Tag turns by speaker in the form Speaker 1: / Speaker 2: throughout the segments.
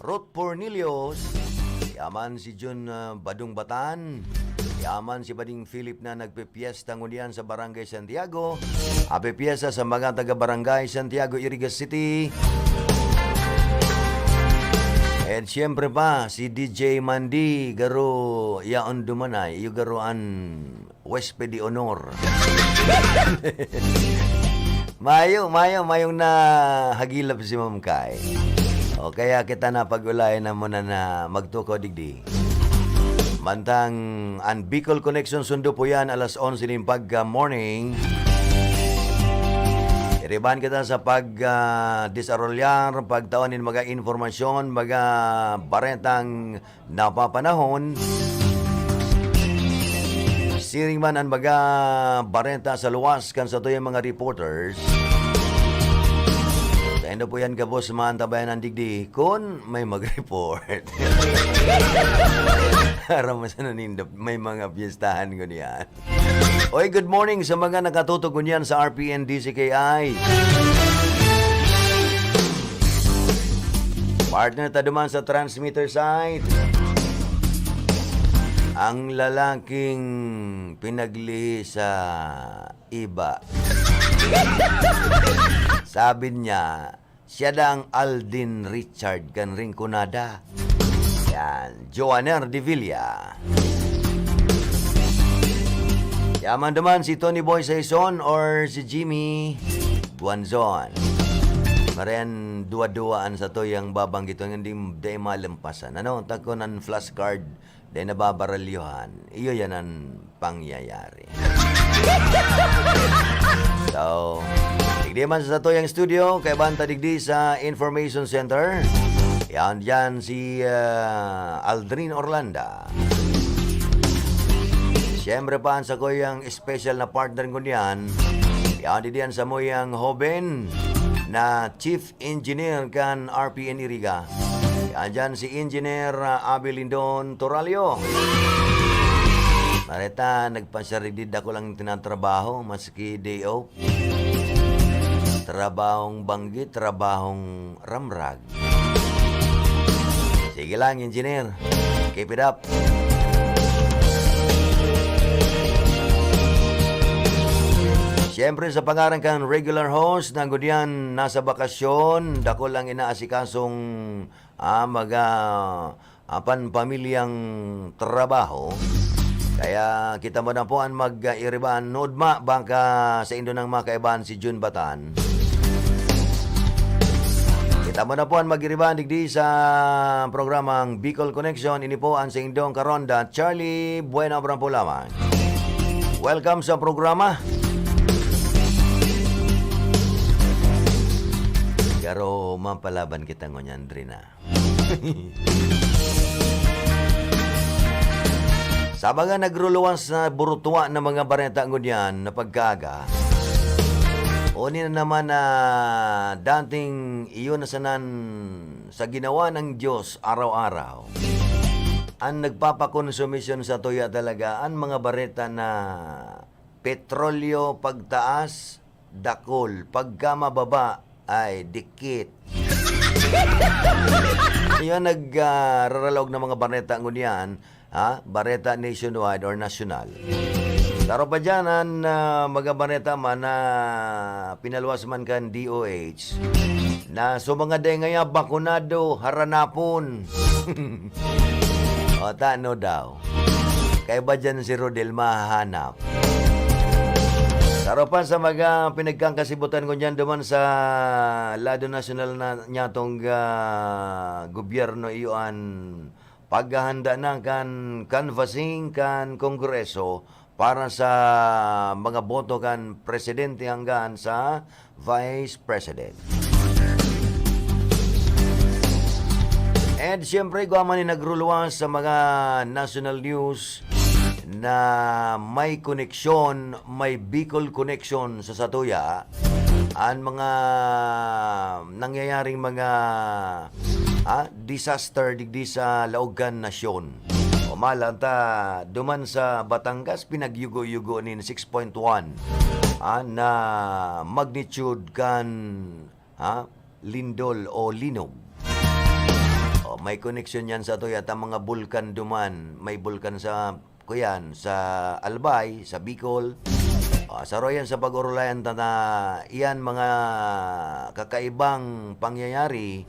Speaker 1: Ruth Pornilios, yaman si Jun Badung Batan, yaman si Bading Philip na nagpipiesta ngunyan sa Barangay Santiago, apipiesta sa mga taga-Barangay Santiago, Iriga City. At siyempre pa, si DJ Mandi, garo yaon dumanay, yung garoan Huésped de Honor. mayong na hagilap si Ma'am Kai. O kaya kita na pag-ulayan na muna na magtuko digdi. Mantang ang Bicol Connection sundo po yan alas 11 ng pag-morning. Iriban kita sa pag-disarolyar, pagtaonin mga informasyon, mga baretang napapanahon. Siring man ang mga bareta sa luwas kan sa ito yung mga reporters. Ano po yan kabos maantabayan ng digdi kung may mag-report. Aramas na nindap, may mga piyestahan ko niyan. Oy, good morning sa mga nakatutok ko niyan sa RPN DCKI. Partner ta duman sa transmitter side. Ang lalaking pinagli sa iba. Sabi niya, siya ang Aldin Richard kan Rinconada. Yan, Joaner de Villa. Yaman naman si Tony Boy Saison or si Jimmy Guanzon. Marian dua-duaan sa to yung babanggit hindi day malampasan. Ano, takunan flashcard day nababaralyohan. Iyo yan ang pangyayari. So, digdi man sa toyang studio, kay Banta digdi sa Information Center. Yan dyan si Aldrin Orlanda. Siyempre pa sa koyang special na partner ko niyan. Yan diyan sa moyang Hoben na Chief Engineer kan RPN Iriga. Yan dyan si Engineer Abilindon Toralio. Marita, nagpasaridid ako lang tinatrabaho, maski day off. Trabahong banggit, trabahong ramrag. Sige lang, engineer. Keep it up. Siyempre sa pangarang kang regular host, nanggudian nasa bakasyon, dako lang inaasikasong pamilyang trabaho. Kaya kita mo na po ang mag-iriban nodma bangka sa indo ng mga kaibahan si Jun Batan. Kita mo na po ang mag-iriban digdi sa programang Bicol Connection. Ini po ang sa indong karonda Charlie Buena Brampulaman. Welcome sa programa. Garo mapalaban kita ngonyan Drina. Sa mga nagruluwas na burutuwa ng mga bareta ngunyan na pagkaga, oni na naman na dating iyon na sanan sa ginawa ng Diyos araw-araw. Ang nagpapakonsumisyon sa tuya talaga, ang mga bareta na petrolyo pagtaas, dakol, pagka mababa, ay dikit. Iyon nagraralog ng mga bareta ngunyan, bareta nationwide or national. Taro pa dyan ang mga bareta man na pinalwas man kan DOH na mga day ngaya bakunado haranapon. O no daw. Kaya ba dyan si Rodel mahahanap? Taro pa sa mga pinagkangkasibutan ko dyan duman sa lado national na nyatong gobyerno iyon paghahanda na kan canvassing kan kongreso para sa mga boto kan presidente hanggang sa vice president. And siyempre gumaman ni nagruluwas sa mga national news na may koneksyon, may Bicol connection sa Satuya ang mga nangyayaring mga disaster digdi sa Laogan Nasyon. Umalanta duman sa Batangas pinagyugo-yugo nin 6.1 na magnitude kan lindol o linog. may connection yan sa to yata mga bulkan duman. May bulkan sa kuyan sa Albay, sa Bicol. Sa royan sa pag-urulayan na iyan mga kakaibang pangyayari,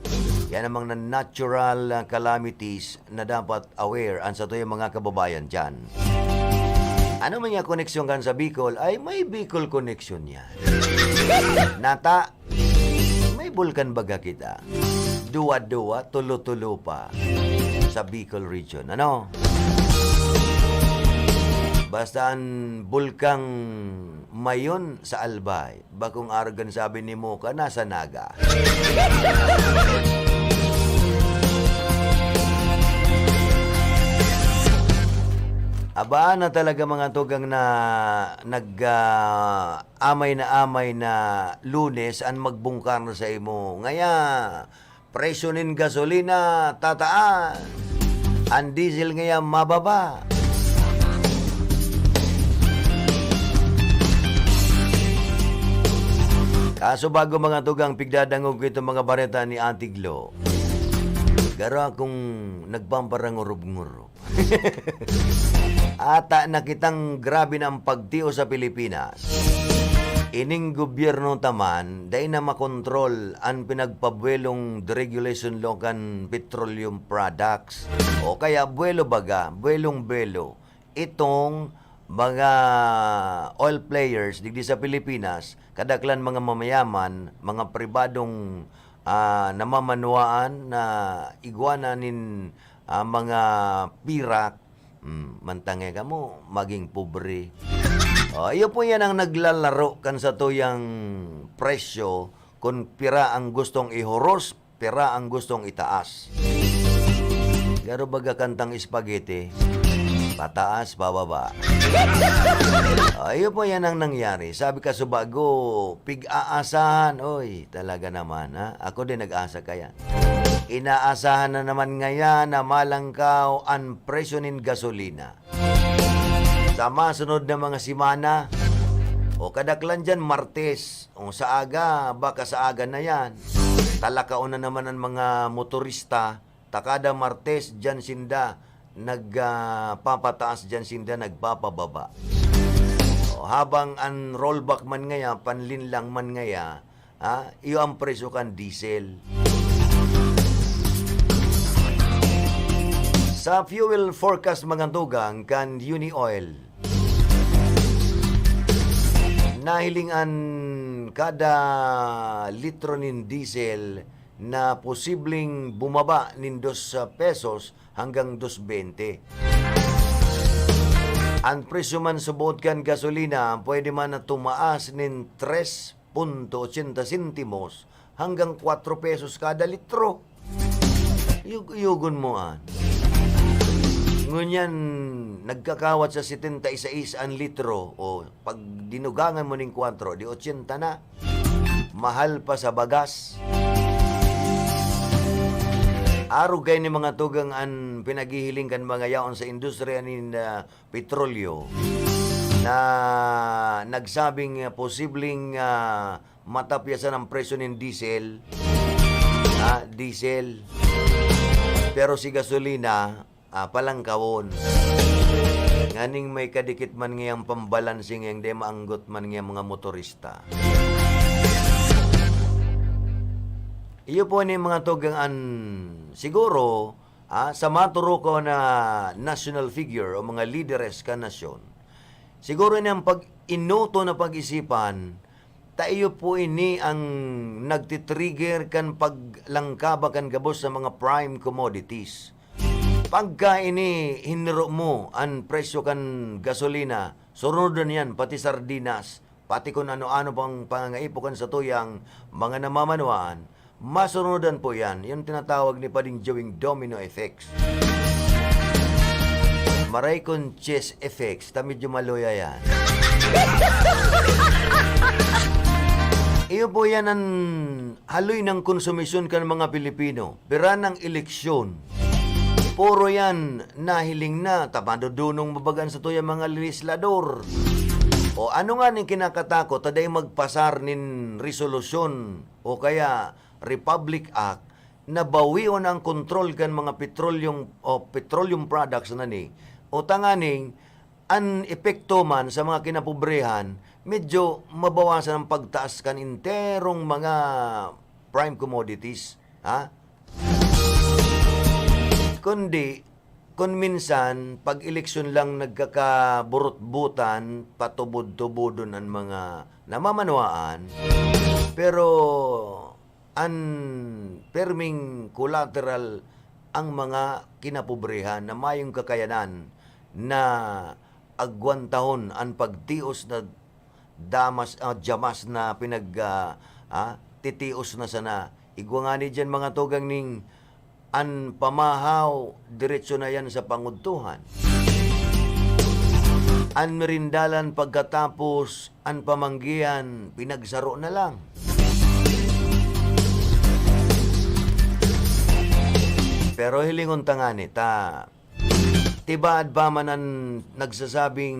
Speaker 1: yan namang na natural calamities na dapat aware an sa to yung mga kababayan dyan. Ano man yung koneksyon kan sa Bicol? Ay may Bicol connection yan. Nata, may bulkan baga kita. Duwa-duwa, tulo-tulo pa sa Bicol region. Ano? Basta ang bulkang mayon sa Albay, bakong argan sabi ni Moka, nasa Naga. Abaan na talaga mga tugang na amay na Lunes ang magbungkar na sa imo. Ngaya, presyo nin gasolina tataas. Ang diesel ngaya mababa. Kaso bago mga tugang pigdadangog ito mga bareta ni Antiglo, gara akong nagpamparang ngurob-ngurob. Ata nakitang grabe na ang pagtiyo sa Pilipinas. Ining gobyerno taman, dahil na makontrol ang pinagpabuelong deregulation law kan petroleum products. O kaya buwelo baga, buwelong-buwelo. Itong mga oil players digdi sa Pilipinas, kadaklan mga mamayaman, mga pribadong namamanuaan na iguananin mga pirak, mantangay ka mo, maging pobre. Iyo po yan ang naglalaro kan sa tuyang presyo kung pira ang gustong ihoros, pira ang gustong itaas. Garo baga kantang spaghetti, pataas, bababa. Iyo po yan ang nangyari. Sabi ka subago, pig-aasahan. Oy, talaga naman ha. Ako din nag-asa kaya. Inaasahan na naman ngayon na malangkaw ang presyo nin gasolina. Sa masunod na mga simana, o kadaklan dyan, Martes, o sa aga, baka sa aga na yan. Talakaon na naman ang mga motorista, takada Martes, dyan sinda, nagpapataas dyan sinda, nagpapababa. O, habang ang rollback man ngaya, panlinlang man ngaya, iyo ang presyo kan diesel. Sa fuel forecast mga tugang kan Uni Oil, nahilingan kada litro nin diesel na posibleng bumaba nin 2 pesos hanggang 2.20. Ang presyo man subot kan gasolina, pwede man na tumaas nin 3.80 sentimos hanggang 4 pesos kada litro. Yugon mo Ngunyan, nagkakawat sa 76 ang litro o pag dinugangan mo ng 4, di 80 na. Mahal pa sa bagas. Araw kayo ni mga tugang ang pinaghihiling kan mga yaon sa industriya ng petrolyo na nagsabing posibleng matapyasan ang presyo ng diesel. Diesel. Pero si gasolina, palangkawon. Nganing may kadikit man ngayang pambalansing yang di maanggot man ngayang mga motorista. Iyo po ni mga tugang siguro sa maturo ko na national figure o mga leaders ka nasyon. Siguro ni ang pag-inuto na pag-isipan, tayo po ini ang nagtitrigger kan paglangkaba kan gabos sa mga prime commodities. Pagka ini hiniro mo ang presyo kan gasolina, surudan yan, pati sardinas, pati kung ano-ano pang pangangaipukan sa tuyang mga namamanuan, masunudan po yan. Yung tinatawag ni Pading Jawing domino effects. Maray kong chess effects, ta medyo maloya yan. Iyo po yan ang haloy ng konsumisyon kan mga Pilipino. Pira ng eleksyon. Puro yan, nahiling na, tamadudunong mabagan sa tuyang mga legislador. O ano nga ning kinakatakot, taday magpasar nin resolusyon o kaya Republic Act nabawion ang kontrol kan mga petroleum products na ni o tanganing ang epekto man sa mga kinapobrehan medyo mabawasan ang pagtaas kan interong mga prime commodities, ha? Kundi kung minsan pag eleksyon lang nagkakaburot-butan, patubod-tubodon ang mga namamanwaan, pero perming collateral ang mga kinapobrehan na mayong kakayanan na agwantahon ang pagtios na jamas na titios na sana. Igwa nga ni dyan mga tugang ning an pamahaw, diretso na yan sa pangudtuhan. An merindalan pagkatapos, an pamanggihan, pinagsaro na lang. Pero hilingon tangani, tibaad ba man ang nagsasabing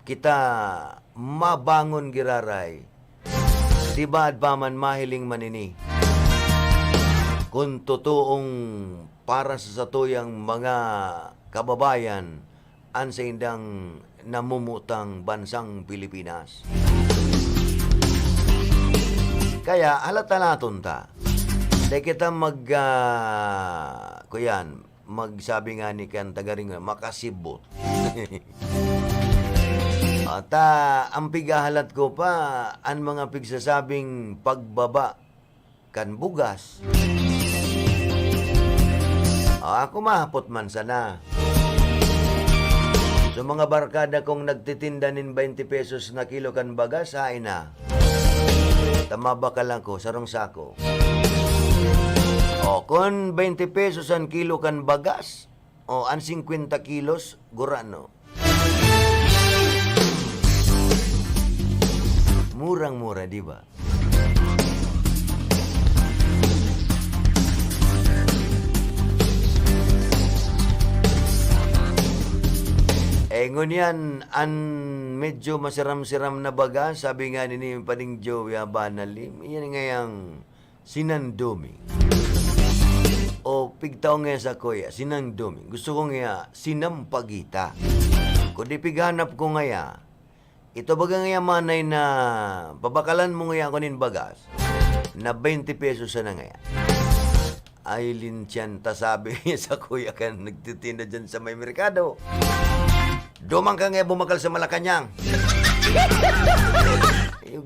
Speaker 1: kita mabangon giraray, tibaad ba man mahiling manini, kung totoong para sa satuyang mga kababayan an sa indang namumutang bansang Pilipinas. Kaya halata naton ta. Dahil kita magsabi nga ni kan tagaring makasibot. At ang pigahalat ko pa, ang mga pigsasabing pagbaba kan bugas. Ako mahapot man sana. So mga barkada kong nagtitinda nin 20 pesos na kilo kan bagas, hain na. Tamaba ka lang ko, sarong sako. O, kung 20 pesos ang kilo kan bagas, o ang 50 kilos, gurano. Murang-mura, di ba? Ngunyan, an medyo masiram-siram na bagas, sabi nga ni Paning Joey Abanalim, yan ngayang sinandumi. O pigtaw nga sa kuya, sinandumi. Gusto ko nga sinampagita. Kung di pighanap ko nga ito baga nga manay na babakalan mo nga kunin bagas na 20 pesos na nga. Ay linsyan ta sabi sa kuya kan nagtitinda dyan sa may merkado. Dumang ka nga bumakal sa Malacanang.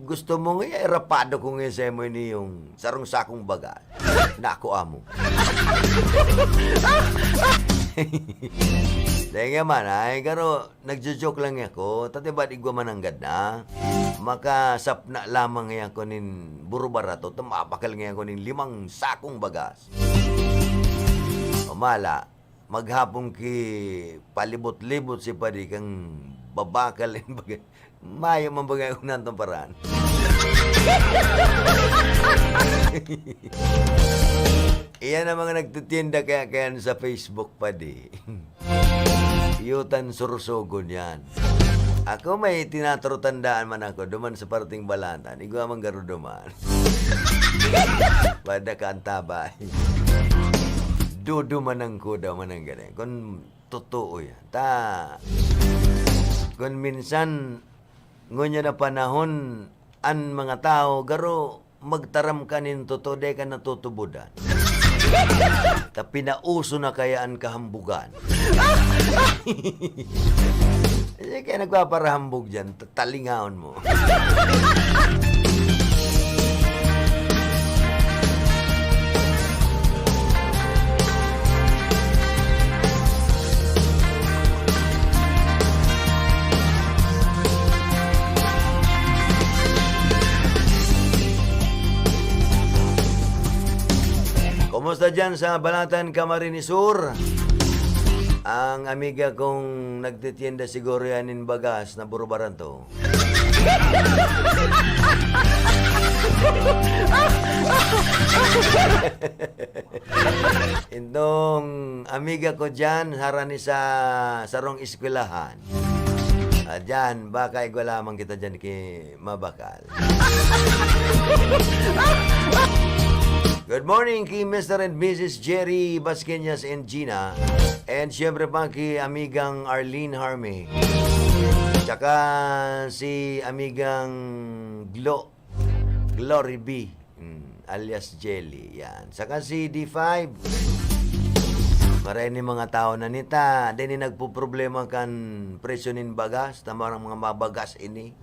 Speaker 1: Gusto mo nga, rapado ko nga sa mo ni yung sarong sakong bagas. Nako amo. Dahil nga man, pero nagjo-joke lang ako. Tatibad igwa man ang ganda. Makasapna lamang nga ako nin burubarato. Tumapakal nga ako nin 5 sakong bagas. Umala. Maghapong ki palibot-libot si padi kang babakalin bagay. Mayo man bagay kung nantong paraan. Iyan ang mga nagtitinda kaya sa Facebook padi. Yutan sursogon yan. Ako may tinatro-tandaan man ako duman sa parting balatan. Igwa man garo duman. Pada ka ang tabay. Dudu manang kuda manang ganyan. Kung totoo yan. Kung minsan, ngunya na panahon, an mga tao, garo, magtaram ka nin totoo, de ka natutubudan. Pinauso na kaya ang kahambugan. Kaya nagpaparahambog dyan, talingaon mo. Kumusta dyan sa Balatan, Camarines Sur? Ang amiga kong nagtitienda siguro yanin bagas na burubaran to. Itong amiga ko dyan, harani sa sarong eskwelahan. Dyan, baka igwa lamang kita dyan kay mabakal. Good morning kay Mr. and Mrs. Jerry Basqueñas and Gina. And syempre pa kay amigang Arlene Harme. Tsaka si amigang Glory B, alias Jelly. Yan. Saka si D5. Marami mga tao na nita. Dini nagpo-problema kan presyonin bagas. Tama mga mabagas ini.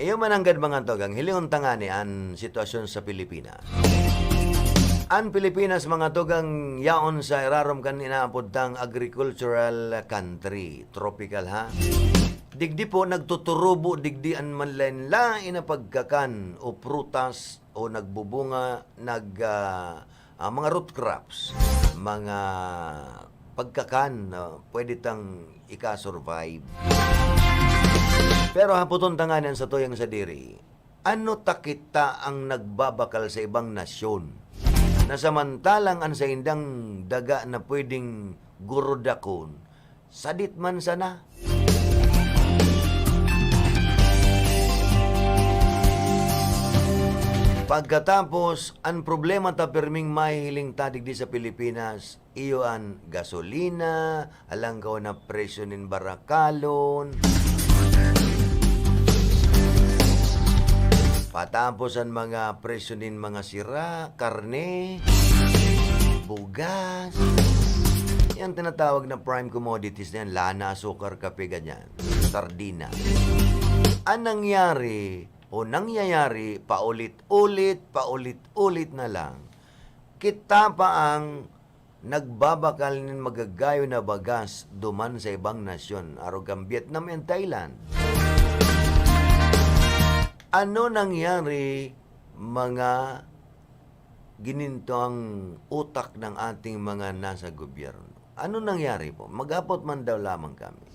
Speaker 1: Iyo mananggad mga togang hilingon tangani ang sitwasyon sa Pilipinas. Ang Pilipinas mga togang yaon sa irarom kan inaapod tang agricultural country, tropical ha. Digdi po nagtuturubo digdi an manlain lain na pagkakan o prutas o nagbubunga mga root crops, mga pagkakan pwede tang ika-survive. Pero haputon tanganan sa tuyang sa diri, ano takita ang nagbabakal sa ibang nasyon na samantalang ang sa indang daga na pwedeng gurodakon, sadit man sana. Pagkatapos, ang problema ta perming mahihiling tadig di sa Pilipinas, iyo ang gasolina, alanggaw na presyo nin barakalon, patapos ang mga presyo nin mga sira, karne, bugas, yan tinatawag na prime commodities na yan, lana, sukar, kape, ganyan, sardina. Ang nangyayari, paulit-ulit na lang, kita pa ang nagbabakal nin magagayo na bagas duman sa ibang nasyon, arugang Vietnam and Thailand. Ano nangyari mga gininto ang utak ng ating mga nasa gobyerno? Ano nangyari po? Magapot man daw lamang kami.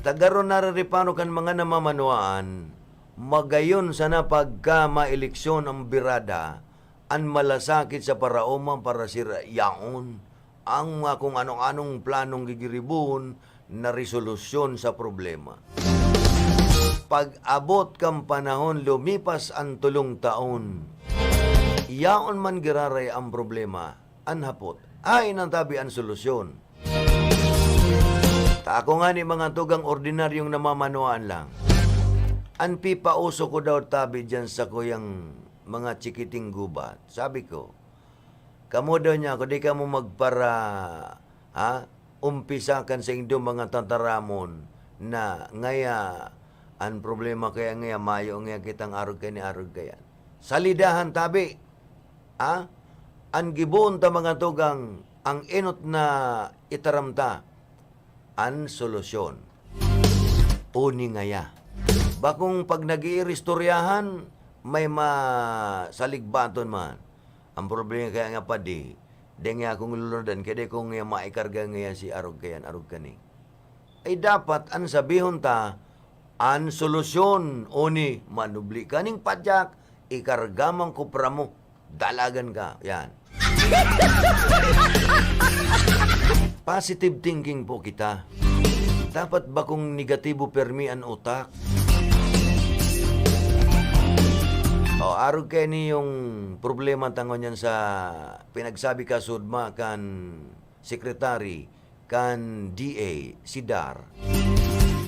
Speaker 1: Tagaron nararipano kan mga namamanuan, magayon sana pagka maeleksyon ang birada, ang malasakit sa paraoma para sira yaon, ang kung anong-anong planong gigiribun na resolusyon sa problema. Pag-abot kang panahon, lumipas ang 3 taon, yaon man giraray ang problema, anhapot, ay nang tabi ang solusyon. Ako nga ni mga tugang ordinaryong namamanuan lang. Ang pipauso ko daw tabi dyan sa kuyang mga chikiting gubat. Sabi ko, kamo daw niya, kung di ka mo umpisakan sa inyong mga tataramon na ngaya, ang problema kaya ngaya, mayo ngaya kitang arog kaya ni arog kaya. Salidahan tabi. Ang gibon ta mga tugang, ang inot na itaramta, ang solusyon. Uni ngaya. Bakong pag nag-iistoryahan, may masaligbaton man. Ang problema kaya nga pa di nga akong luludan, kaya kung maikarga nga si arog kayan, arog kani. Ay dapat, ang sabihon ta, ang solusyon, uni, manubli kaning padyak, ikargamang kupra mo, dalagan ka. Yan. Positive thinking po kita. Dapat ba kung negatibo permi ang utak? Arog kayo ni yung problema tangon yan sa pinagsabi ka sudma kan sekretary kan DA si Dar.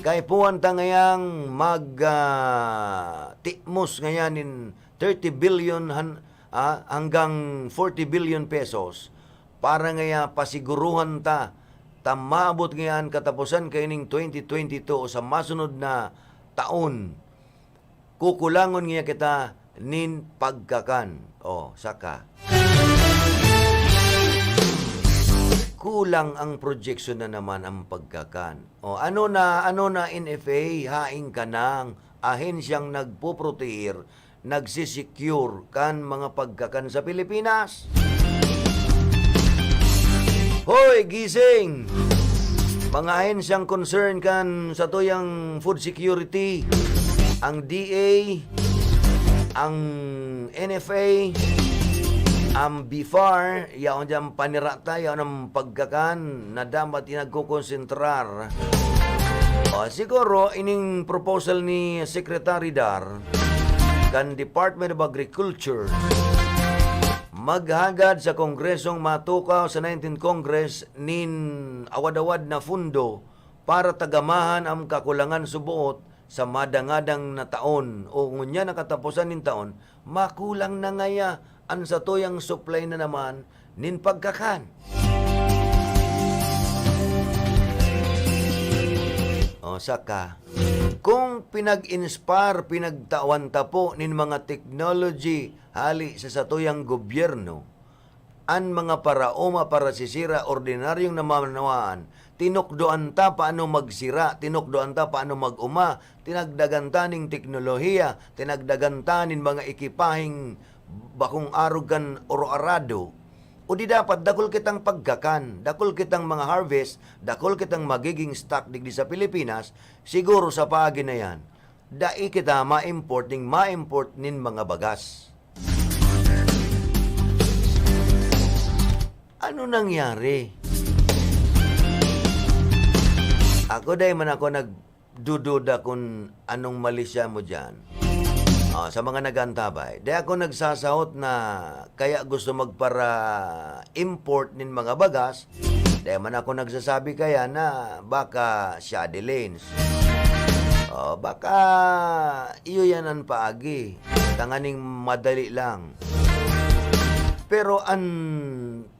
Speaker 1: Kay puwan tangayang tikmos ngayanin 30 billion hanggang 40 billion pesos para ngaya pasiguruhan maabot ngayon katapusan kaining 2022 o sa masunod na taon, kukulangon nga kita nin pagkakan. Saka. Kulang ang projection na naman ang pagkakan. Ano na NFA, haing ka nang ahensyang nagpuproteir, nagsisecure kan mga pagkakan sa Pilipinas. Hoy, gising! Mga ahensyang concern kan sa tuyang food security, ang DA, ang NFA, Before, yaon dyan panirata, yaon ang pagkakan na dapat inagkukonsentrar. Siguro, ining proposal ni Secretary Dar kan Department of Agriculture maghagad sa Kongresong matukaw sa 19th Congress nin awad-awad na fundo para tagamahan ang kakulangan subuot sa madangadang na taon o ngunya na katapusan nin taon, makulang na ngaya ang sa tuyang supply na naman nin pagkakan. Saka, kung pinag-inspire, pinagtawan tapo nin mga technology hali sa satuyang gobyerno, an mga paraoma para sisira ordinaryong namamanawaan, tinukdoan ta paano magsira, tinukdoan ta paano mag-uma, tinagdagan ta ning teknolohiya, tinagdagan ta nin mga ekipahing bakong arugan oro arado, o di dapat dakol kitang pagkakan, dakol kitang mga harvest, dakol kitang magiging stock digdi sa Pilipinas, siguro sa paagi na yan, dai kita ma-import nin mga bagas. Ano nangyari? Ako dahil man ako nagdududa kung anong mali siya mo dyan. Sa mga nagantabay. Dahil ako nagsasahot na kaya gusto magpara-import nin mga bagas. Dahil man ako nagsasabi kaya na baka shady lanes. Baka iyo yan ang paagi. Tanganing madali lang. Pero ang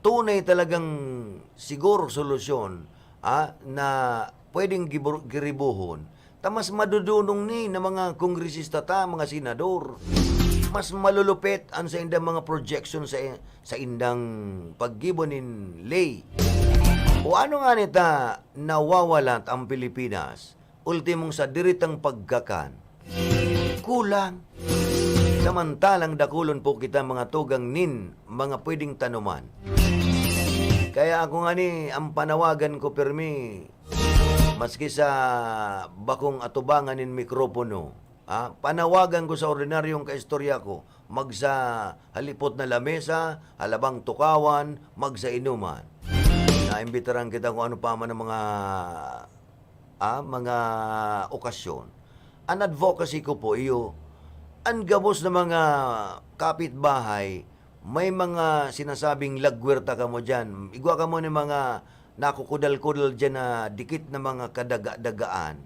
Speaker 1: tunay talagang siguro solusyon na pwedeng giribuhon, tamas madudunong ni na mga kongresista ta, mga senador. Mas malulupit ang sa indang mga projection sa indang paggibonin lay. O ano nga nita nawawalat ang Pilipinas, ultimong sa diritang pagkakan, kulang. Samantalang dakulon po kita mga tugang nin, mga pwedeng tanuman. Kaya ako nga ni, ang panawagan ko permi, maski sa bakong atubangan nin mikropono, panawagan ko sa ordinaryong kaistorya ko, magsa halipot na lamesa, halabang tukawan, magsa inuman. Naimbitaran kita kung ano pa man ang mga okasyon. Ang advocacy ko po iyo, ang gabos na mga kapitbahay, may mga sinasabing lagwerta ka mo dyan. Igwa ka mo ng mga nakukudal-kudal dyan na dikit na mga kadaga-dagaan.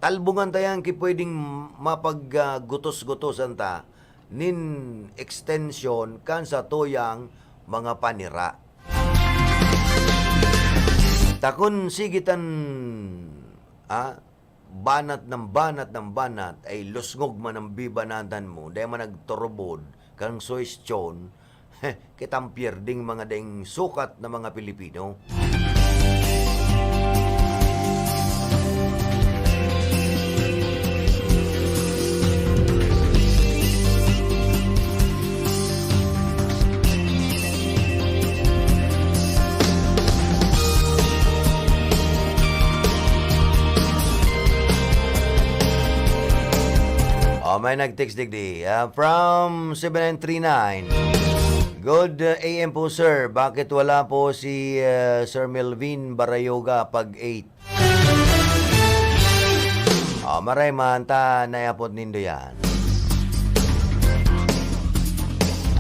Speaker 1: Talbungan tayang ki pwedeng mapaggutos-gutosan ta nin extension kan sa tuyang mga panira. Takon sigitan banat ng banat ay lusngog man ang bibanatan mo dahil man nagtorobod kang soistyon kitang pierding mga daing sukat na mga Pilipino. May nag-text digdi. From 7939. Good AM po, sir. Bakit wala po si Sir Melvin Barayoga pag 8? Maray man ta nayapot nindo yan.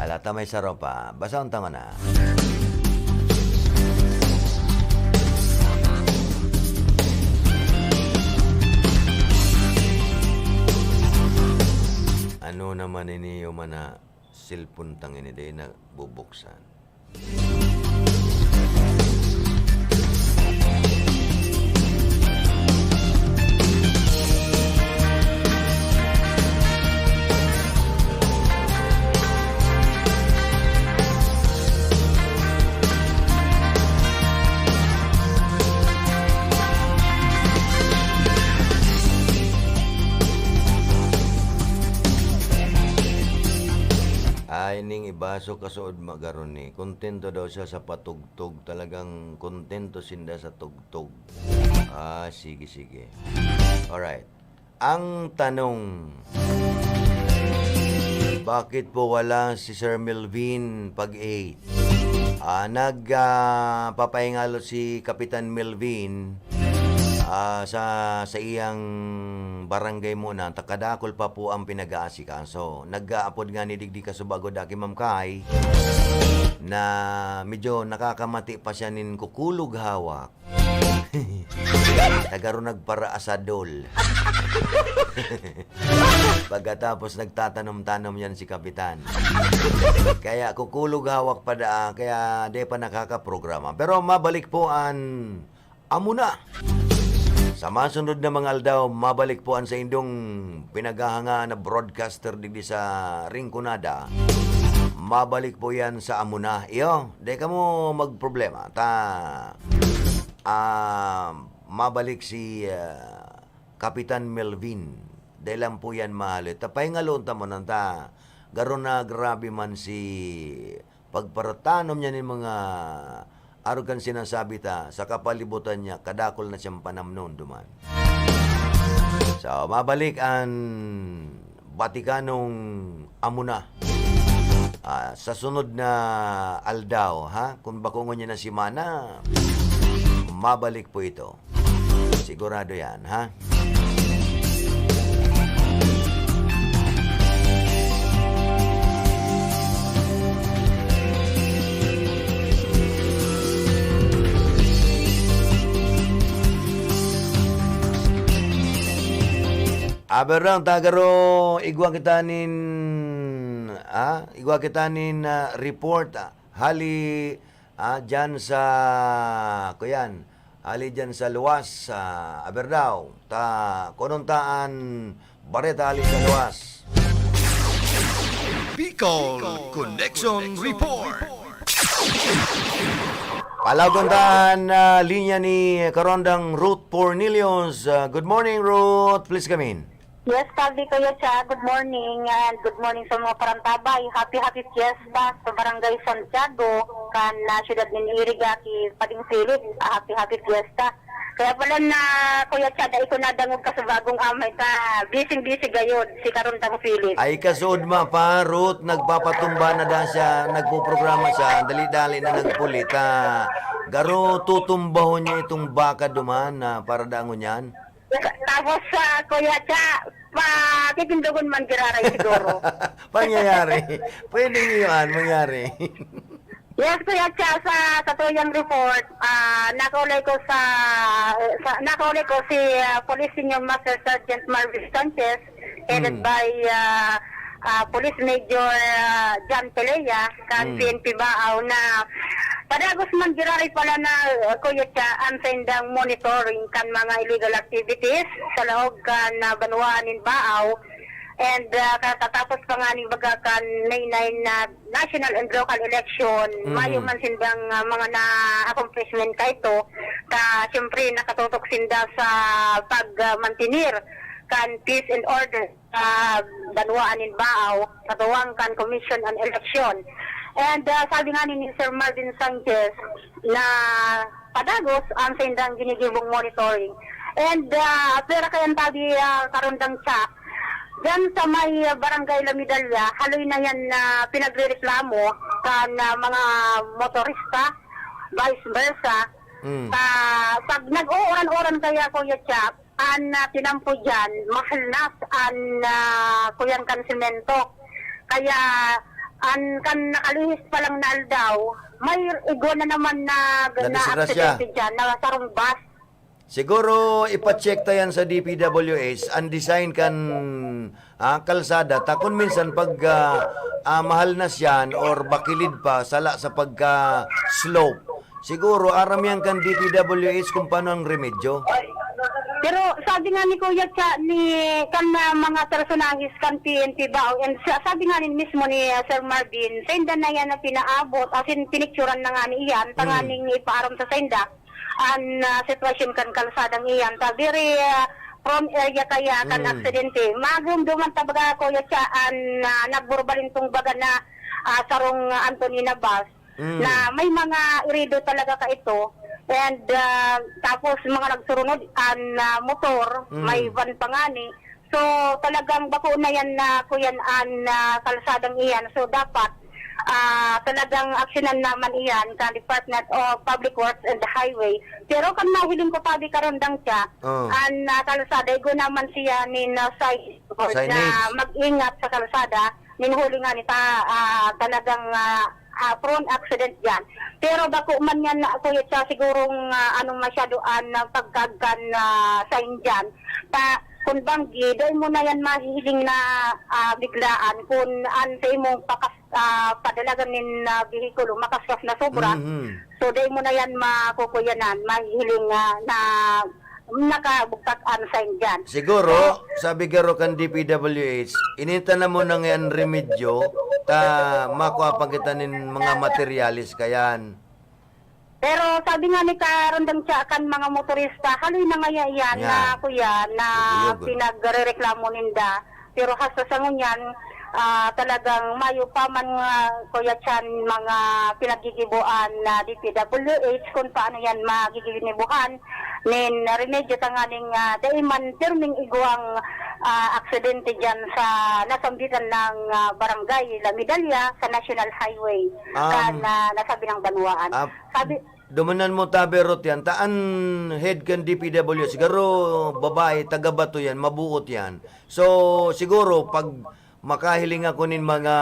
Speaker 1: Alata may saropa. Basa ang tanga na. Ano naman iniyo man na cellphone tangin day na bubuksan. Ay ning ibaso kasuod magaron ni. Kontento daw siya sa patugtog. Talagang kontento sinda sa tugtog. Sige. Alright. Ang tanong, Bakit po wala si Sir Melvin pag 8? Nagpapahingalo si Kapitan Melvin sa iyang barangay muna. Takadakol pa po ang pinag-aasikaso. Nag-aapod nga ni Digdi Kasubago Daki Ma'am Kai na medyo nakakamati pa siya nin kukulog hawak. Tagaro nagpara asadol. Pagkatapos nagtatanom-tanom yan si Kapitan. Kaya kukulog hawak pa kaya di pa nakakaprograma. Pero mabalik po amo na. Sa masunod na mga aldaw, mabalik po sa indong pinaghahanga na broadcaster digdi sa Rinconada. Mabalik po yan sa amo na. Iyo, di ka mo magproblema. Mabalik si Kapitan Melvin. Dahil lang po yan mahalit. Pahingalon ta mo nanta. Garo na grabe man si pagparatanom niya ni mga arugan sinasabi sa kapalibutan niya, kadakol na siyang panamnon duman. So, mabalik ang Vaticanong amo na. Sa sunod na aldaw, kung bakungon niya na si Mana, mabalik po ito. Sigurado yan, Aberang tagaro igwa kita nin report hali dyan sa kuyan hali dyan sa luwas Aberdaw konontaan bareta hali sa luwas.
Speaker 2: Bicol Connection Report.
Speaker 1: Palaguntaan linya ni Karondang Ruth Pornilios. Good morning, Ruth. Please come in.
Speaker 3: Yes, Calvi Kuya Cha. Good morning and good morning sa mga parantabay. Happy Fiesta sa Barangay Santiago kan siyudad ng Iriga ki Pading Philip. Happy Fiesta. Kaya pala na Kuya Cha, dahil ko nadangog ka sa bagong amay ta. Busy gayod si Karondang Philip.
Speaker 1: Ay kasud ma pa, Ruth. Nagpapatumba na siya. Nagpuprograma siya. Dali-dali na nagpulit. Garo tutumbahon niya itong baka duman para dangon yan.
Speaker 3: Tapos Kuya Cha, titindugon man giraray siguro.
Speaker 1: Pangyayari. Pwede niyan mangyari.
Speaker 3: Yes, Kuya Cha, sa tuyang report, nakaulay ko si Police Senior Master Sergeant Marvin Sanchez, headed by Police Major John Pelea, kan PNP Baaw na padagos man girari pala na Kuya Cha ang sendang monitoring kan mga illegal activities sa laog kan Banwaan in Baaw. And katatapos pa nga ni bagakan na national and local election, mayo man sindang mga na-accomplishment ka ito, siyempre nakatutok sinda sa pag-mantinir kan peace and order Banwaan in Baaw, katuwang kan Commission on Election. And sabi nga ni Sir Marvin Sanchez na padagos ang sindang ginigibong monitoring. And pera kayan tabi Karondang Cha, dyan sa may barangay Lamidalya, haloy na yan na pinagre-reklamo kan mga motorista, vice versa. Pag nag-uuran-uran kaya Kuya Cha, tinampo dyan, mahal na kuyan kan semento. Kaya kan nakalihis pa lang na aldaw, may igo na naman na aksidente dyan, na sarong bus.
Speaker 1: Siguro ipacheck ta yan sa DPWH ang design kan kalsada kung minsan pag mahal na siyan or bakilid pa sala sa pagka slope. Siguro aram yan kan DPWH kung paano ang remedyo.
Speaker 3: Pero sabi nga ni Kuya Cha kan mga personahis kan PNP Baaw, and sabi nga ni mismo ni Sir Marvin, senda na yan na pinaabot, as in pinicturan na nga ni iyan, tanganing ipaaram sa senda ang sitwasyon kan kalsadang iyan. Very from area kaya kan aksidente. Magumduman tabaga Kuya Cha nagburbalin tong baga na sarong Antonina bus na may mga irido talaga ka ito. And tapos mga nagsurunod ang motor, may van pangani. So talagang bako na yan na kuyanan na kalsadang iyan. So dapat talagang aksyonan naman iyan ka Department of Public Works and Highway. Pero kan mahiling ko tabi karondang siya, an kalsada go naman siya nin
Speaker 1: Signage.
Speaker 3: na mag-ingat sa kalsada, nin huli nga nita talagang prone accident dyan. Pero bako man yan na kuya siya sigurong anong masyadoan ng pagkagan sign dyan. Kung banggi, dahil mo na yan mahihiling na biglaan kung an sa imong padalagan nin bihikulo makaskas na sobra. So dahil mo na yan makukuyanan, mahihiling na nakabugtak an sign dyan.
Speaker 1: Siguro, sabi garo kan DPWH, ininta na mo nang yan remedyo ta makuha pagkitanin mga materialis kayan.
Speaker 3: Pero sabi nga ni karandang siya kan mga motorista, haloy na nga yan na kuya na
Speaker 1: Iyog.
Speaker 3: pinagrereklamo ninda. Pero hasta sa ngunyan, talagang mayo pa man kuya chan mga pinagigibuan na DPWH kung paano yan magigibuhan. Nin remedyo tanganing daiman terming iguang aksidente dyan sa nasambitan ng barangay La Medalla sa National Highway kan nasabi ng Banwaan. Sabi
Speaker 1: Dumanan mo taberot yan, taan head kan DPW, siguro babae, taga Bato yan, mabuot yan. So, siguro, pag makahiling ako nin mga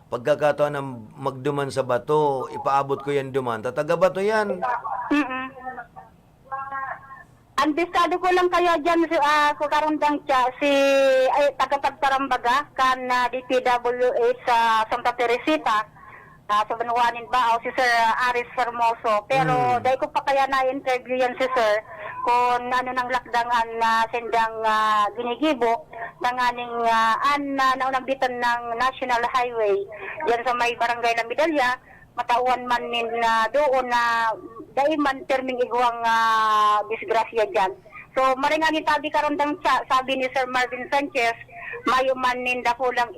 Speaker 1: pagkakataon ng magduman sa Bato, ipaabot ko yan duman. Taga Bato yan.
Speaker 3: Anbisado ko lang kaya dyan ko karundang siya si taga-Pagtarambaga kan DPWH sa Santa Teresita. Sa Banwanin ba si Sir Aris Formoso. Pero dahil ko pa kaya na-interview yan si Sir kung ano nang lakdangan na sendang ginigibo nanganing naunambitan ng National Highway yan sa may barangay La Medalla, matauan man nin doon na dahil man terming iguang disgrasya dyan. So maringangin tabi karondang sabi ni Sir Marvin Sanchez, mayo man nin dakulang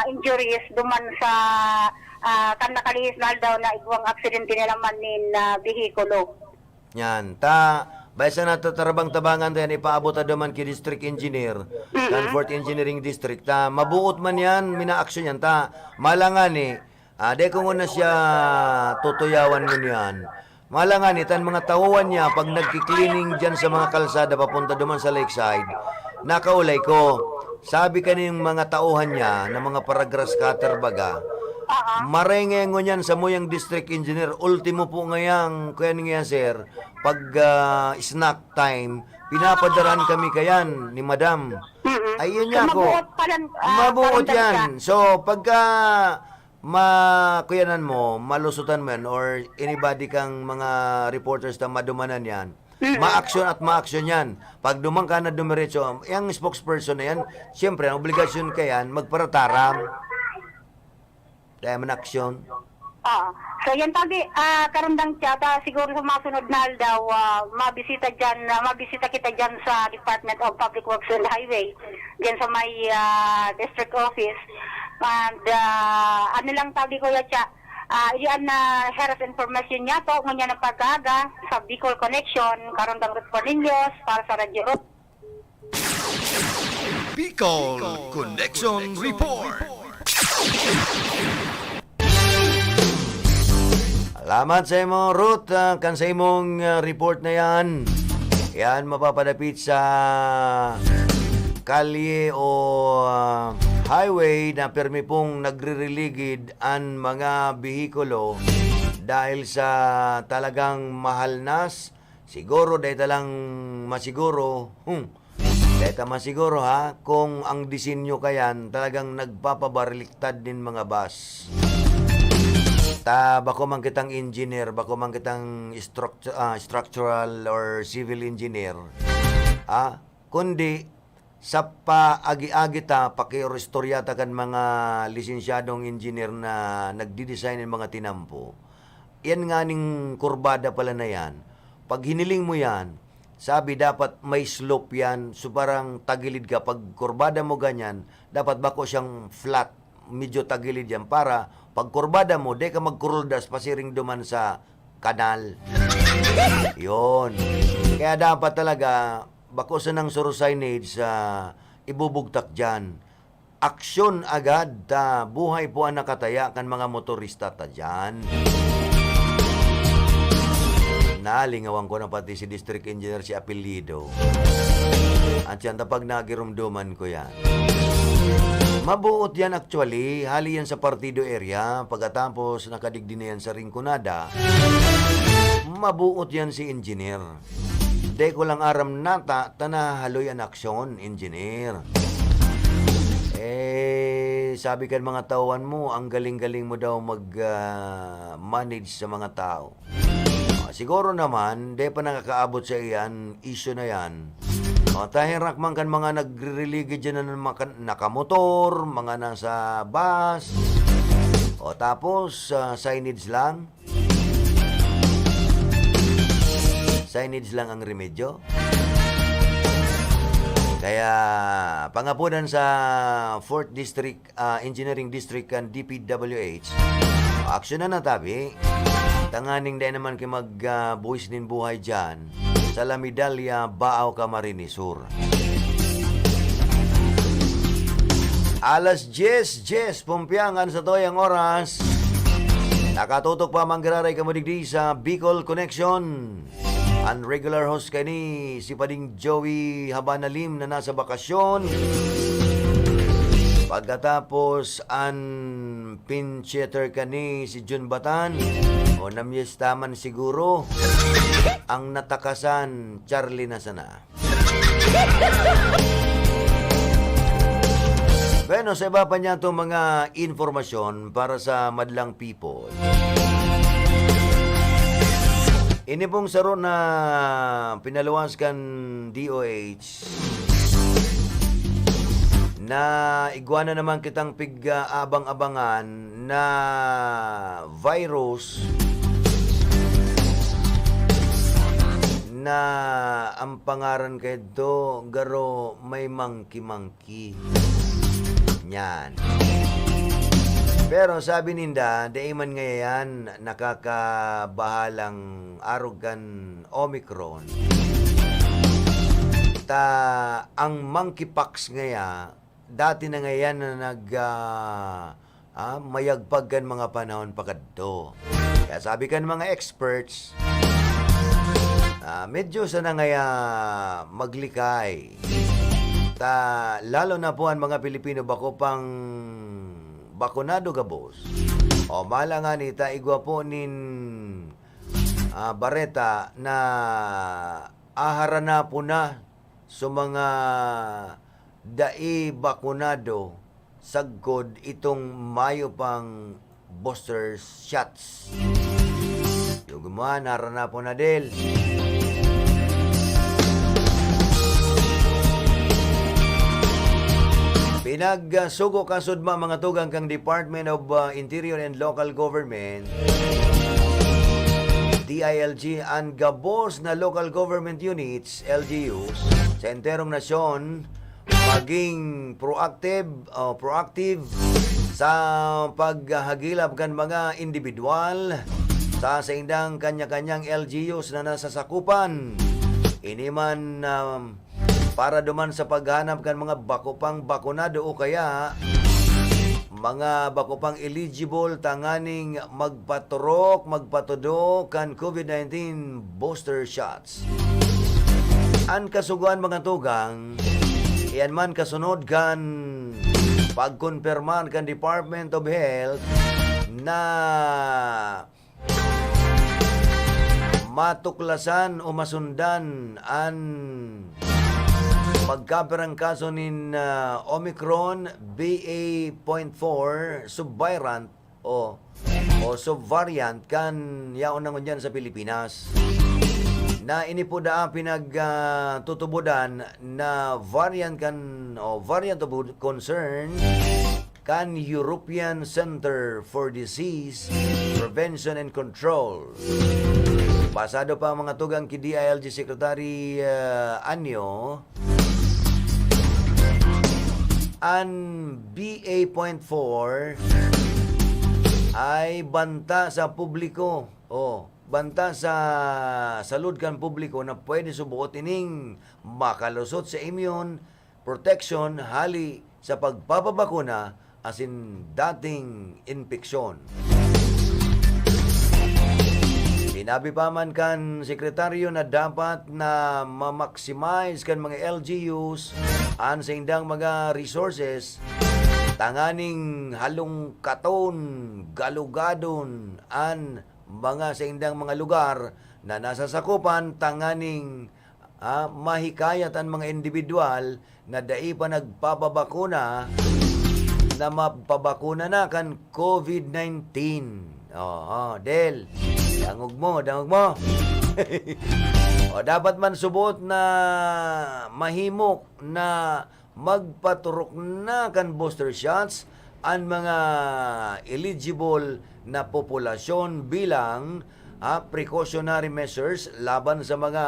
Speaker 3: injuries duman sa kan nakalihis na daw na iguang aksidente nila man nin bihikulo.
Speaker 1: Yan. Baysa na tatarabang tabangan tayo, ipaabot na duman ki District Engineer, kan 4th Engineering District. Mabuot man yan, mina-action yan. Malangan de kung una siya tutuyawan mo yan. Malangan tan mga tauhan niya, pag nagki-cleaning dyan sa mga kalsada, papunta duman sa lakeside, nakaulay ko. Sabi kaning mga tauhan niya, na mga paragrass cutter baga, marengengo niyan sa muyang district engineer. Ultimo po ngayang, kaya nga sir, pag snack time, pinapadaran kami kayan ni madam. Ayun niya ko. Mabuot yan. So, pagka kuyanan mo, malusutan mo yan, or anybody kang mga reporters na madumanan yan, ma-action at ma-action yan. Pag dumang ka na dumiretso, yung spokesperson na yan, siyempre, ang obligasyon ka yan, magparataram. Dahil man-action.
Speaker 3: So yan tabi, karundang tiyata, siguro sa mga sunod na daw, mabisita kita dyan sa Department of Public Works and Highway, dyan sa may district office. And ano lang tabi ko yatya, iyan na health information niya to, ngunya na pagkaga sa Bicol Connection, karundang Ruth Cornelius, para sa Radyo
Speaker 2: Bicol Connection Report.
Speaker 1: Salamat sa imong Ruth, kan sa imong report na yan. Yan mapapadapit sa kalye o highway na permi pong nagre-religid ang mga bihikulo dahil sa talagang mahal nas. Siguro dahil talang masiguro, dahil masiguro kung ang disenyo kayan talagang nagpapabariktad din mga bus. Bako man kitang engineer, bako man kitang structural or civil engineer. Kundi sa paagi-agi pakirestoryata kan mga lisensyadong engineer na nagdi-design ng mga tinampo. Yan nga ning kurbada pala na yan. Pag hiniling mo yan, sabi dapat may slope yan, so parang tagilid ka. Pag kurbada mo ganyan, dapat bako siyang flat, medyo tagilid yan para pag kurbada mo, di ka magkuruldas pasiring duman sa kanal. Yon. Kaya dapat talaga, bako sa nang suro signage sa ibubugtak dyan. Aksyon agad, buhay po ang nakataya kan mga motorista ta dyan. Nalingawan ko na pati si District Engineer si Apelido. At yan, tapag nagirumduman ko yan. Mabuot yan actually, hali yan sa partido area. Pagkatapos nakadigdi na yan sa Rinconada, mabuot yan si engineer. De ko lang aram nata, tanahaloy ang aksyon, engineer. Sabi kan mga tauhan mo, ang galing-galing mo daw mag-manage sa mga tao. Siguro naman, de pa nakakaabot sa iyan, issue na yan. Tahirak man kan mga nagre-religi dyan na nakamotor, mga nasa bus. Tapos, signage lang. Signage lang ang remedyo. Kaya pangapunan sa 4th District Engineering District and DPWH, aksyon na natabi. Tanganing dahil naman kayo mag-buwis din buhay dyan sa La Medalla, Baaw, Camarines Sur. Alas 10, pumpiyangan sa toyang oras. Nakatutok pa manggararay kamudigdi sa Bicol Connection. Ang regular host kani si Pading Joey Habanalim na nasa bakasyon. Pagkatapos ang pinchetter kani si Jun Batan o namyestaman siguro ang natakasan Charlie na sana. Bueno, sa iba pa niya itong mga informasyon para sa madlang people. Ini pong saro na pinaluwaskan DOH na iguana naman kitang abang-abangan na virus na ang pangaran kay do garo may monkey nyan. Pero sabi ninda, daiman ngayon nakakabahalang arugan Omicron. Ang monkeypox ngaya, dati na ngayon na mayagpag kan mga panahon pagkadto. Kaya sabi kan mga experts, medyo sana ngaya maglikay. Lalo na po ang mga Pilipino bako pang bakunado gabos. Mala nga nita igwa po nin Bareta na aharana po na sa mga dai bakunado sagkod itong mayo pang booster shots. Yung gumawa, narana po na del. Pinagsugo kasudma mga tugang kang Department of Interior and Local Government, DILG, ang gabos na local government units, LGUs, sa enterong nasyon, maging proactive sa paghagilap kan mga individual sa indang kanya-kanyang LGUs na nasa sakupan. Iniman para duman sa paghanap kan mga bakupang bakunado o kaya mga bakupang eligible tanganing magpatudok kan COVID-19 booster shots. Ang kasuguan mga tugang, iyan man kasunod kan pagkonfirman kan Department of Health na matuklasan o masundan ang pagkaperang kaso nin Omicron BA.4 subvariant o subvariant kan yaon nangon dyan sa Pilipinas. Na ini po da pinagtutubudan na variant of concern kan European Center for Disease Prevention and Control. Pasado pa mga tugang ki DILG Secretary Anyo, ang BA.4 ay banta sa publiko banta sa salud kan publiko na pwede subuot ining makalusot sa immune protection hali sa pagpapabakuna asin dating infeksyon. Sinabi pa man kan sekretaryo na dapat na ma-maximize kan mga LGUs an sa indang mga resources tanganing halong katon, galugadon an mga sa indang mga lugar na nasasakupan tanganing mahikayat ang mga individual na dai pa nagpapabakuna na mapabakuna na kan COVID-19. Del, dangog mo. O dapat man subot na mahimok na magpaturok na kan booster shots ang mga eligible na populasyon bilang precautionary measures laban sa mga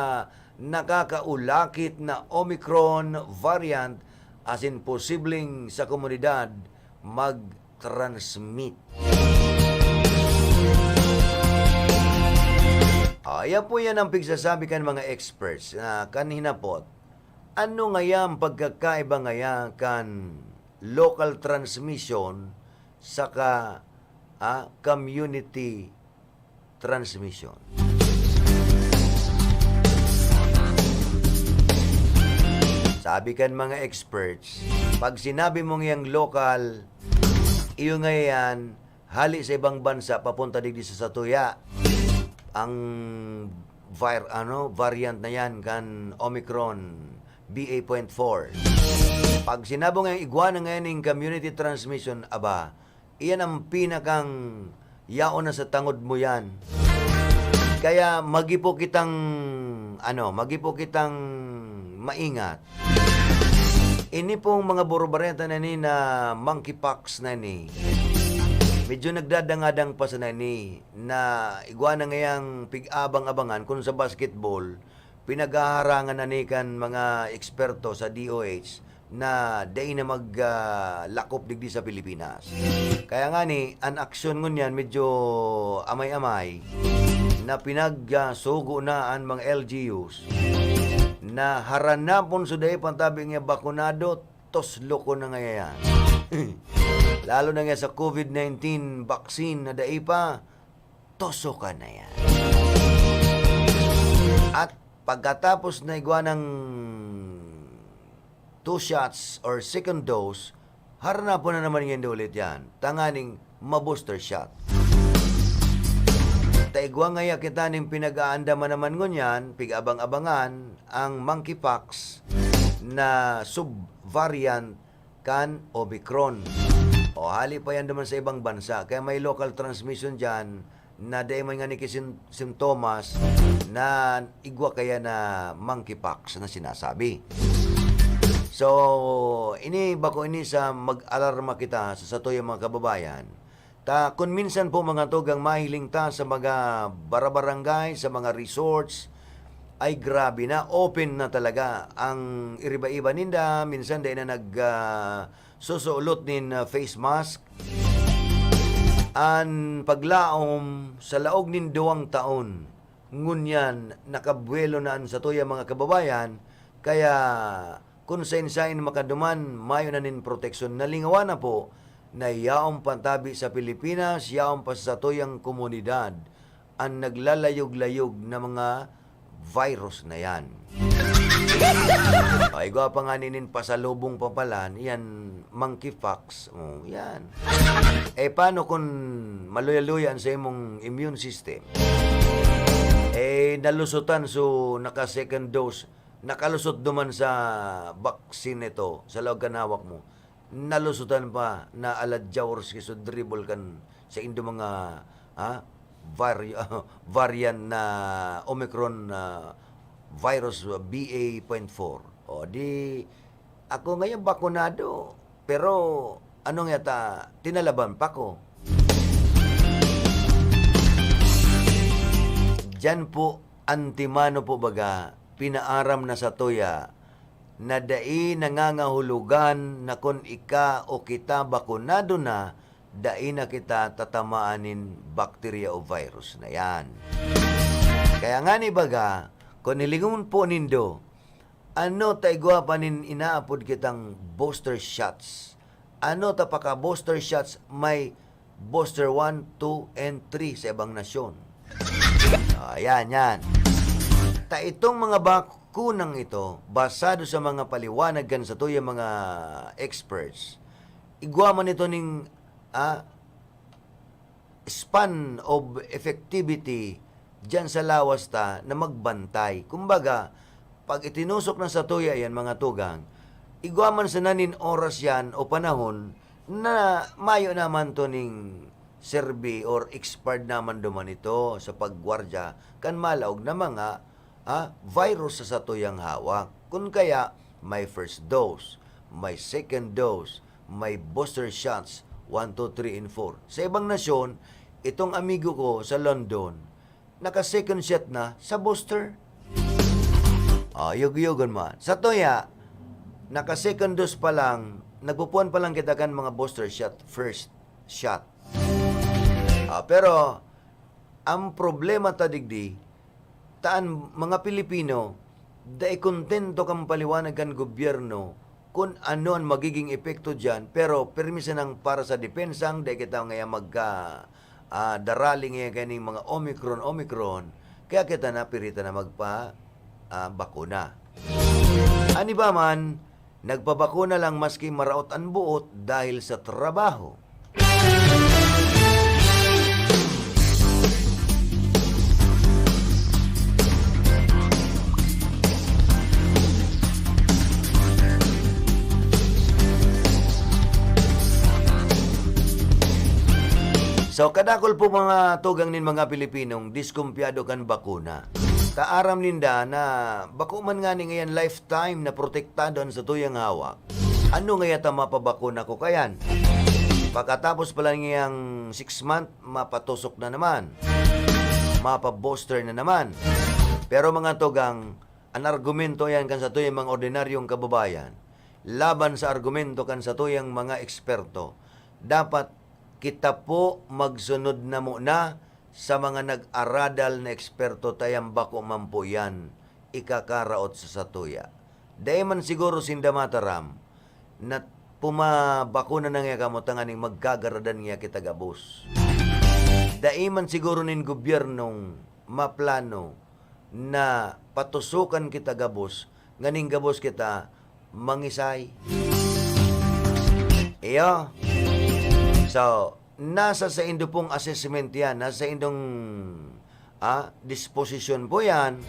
Speaker 1: nakakaulakit na Omicron variant asin posibleng sa komunidad mag-transmit. Ayan po yan ang pigsasabi kan mga experts na kanhinapot. Ano ngayang pagkakaiba ngaya kan local transmission saka community transmission? Sabi kan mga experts, pag sinabi mong yung local, iyo ngayon, hali sa ibang bansa, papunta digdi sa Satuya. Ang variant na yan kan Omicron BA.4. Pag sinabong yung iguana ngayon yung community transmission, aba, iyan ang pinakang yaon na sa tangod mo yan. Kaya magipo kitang maingat. Ini pong mga borobareta na ni na monkeypox na ni. Medyo nagdadangadang pa sa nani na iguana ngayang pig-abang-abangan kung sa basketball, pinaghaharangan na ni kan mga eksperto sa DOH na day na maglakop digdi sa Pilipinas. Kaya nga ni, ang aksyon ngunyan medyo amay-amay na pinagsugo na ang mga LGUs na haranapon suday pantabi nga bakunado, toslo ko na ngayon. Lalo na nga sa COVID-19 vaccine na dai pa, toso ka na yan. At pagkatapos na iguanang 2 shots or second dose, haranapon na naman yan ulit yan. Tanganing ma-booster shot. Taigwa ngaya kita ning pinag-aandaman naman ngunyan, pig-abang-abangan, ang monkeypox na subvariant kan Omicron. O hali pa yan naman sa ibang bansa. Kaya may local transmission dyan na dahil may nga simptomas na igwa kaya na monkeypox na sinasabi. So, ini sa mag-alarma kita sa satoy mga kababayan. Kung minsan po mga tugang mahiling ta sa mga barabarangay, sa mga resorts, ay grabe na, open na talaga ang iriba-iba ninda. Minsan dahil na susulot nin face mask. Ang paglaom sa laog nin 2 taon, ngunyan nakabuelo na sa tuya mga kababayan, kaya kung sain-sain makaduman, mayo na nin proteksyon. Nalingawan na po na yaong pantabi sa Pilipinas, yaong pa sa tuyang komunidad, ang naglalayog-layog na mga virus na yan. Ay, gwa pa nga ninin pasalubong papalan, yan, monkeypox, yan. Paano kung maluya-luyan sa imong immune system? Nalusutan naka-second dose, nakalusot duman sa vaccine ito, sa lawag kanawak mo, nalusutan pa na aladjawr so dribble kan sa indo mga variant na Omicron virus BA.4. O di ako ngayon bakunado, pero anong yata tinalaban pa ko. Diyan po antimano po baga pinaaram na sa tuya na dai nangangahulugan na kung ika o kita bakunado na, dai na kita tatamaanin bakterya o virus na yan. Kaya nga ni baga, kung nilingon po nindo, Ano taigwa pa nin inaapod kitang booster shots? Ano ta paka booster shots may booster 1, 2, and 3 sa ibang nasyon? Yan. Ta itong mga bakunang ito, basado sa mga paliwanag kan sa tuyang mga experts, igwa man ito ning span of effectivity dyan sa lawas ta na magbantay. Kumbaga, pag itinusok na sa tuya yan mga tugang, igwa man sa nanin oras yan o panahon na mayo naman to ning serbi or expired naman duman ito sa paggwardya kan malaog na mga virus sa tuyang hawak. Kung kaya, may first dose, may second dose, may booster shots, 1, 2, 3, and 4. Sa ibang nasyon, itong amigo ko sa London, naka-second shot na sa booster. Yug-yugon man. Sa tuya, naka-second dose pa lang, nagpupuan pa lang kita kan mga booster shot, first shot. Pero, ang problema tadigdi, taan mga Pilipino, dahil kontento kang paliwanag kan gobyerno kung ano ang magiging epekto dyan, pero permisa nang para sa depensang, dahil kita ngayon daraling ngayon kaning mga Omicron, kaya kita napirita na bakuna. Ani ba man, nagpabakuna lang maski maraot ang buot dahil sa trabaho. So, kadakol po mga tugang nin mga Pilipinong diskumpiyado kan bakuna. Kaaram ninda na bako man nga ni ngayon lifetime na protektadon sa tuyang hawak. Ano nga yata mapabakuna ko kayan? Pagkatapos pala ngayang 6 month, mapatusok na naman. Mapabooster na naman. Pero mga tugang, ang argumento yan kan sa tuyang mga ordinaryong kababayan, laban sa argumento kan sa tuyang mga eksperto, dapat kita po magsunod na muna sa mga nag-aradal na eksperto tayang bako man po yan ikakaraot sa satuya. Dahil man siguro sindamataram na pumabakuna na nga kamutanganing magkagaradan nga kita gabos. Dahil man siguro nin gobyernong maplano na patusukan kita gabos, nganing gabos kita mangisay. Iyo. So, nasa sa indo pong assessment yan, nasa indong disposition po yan,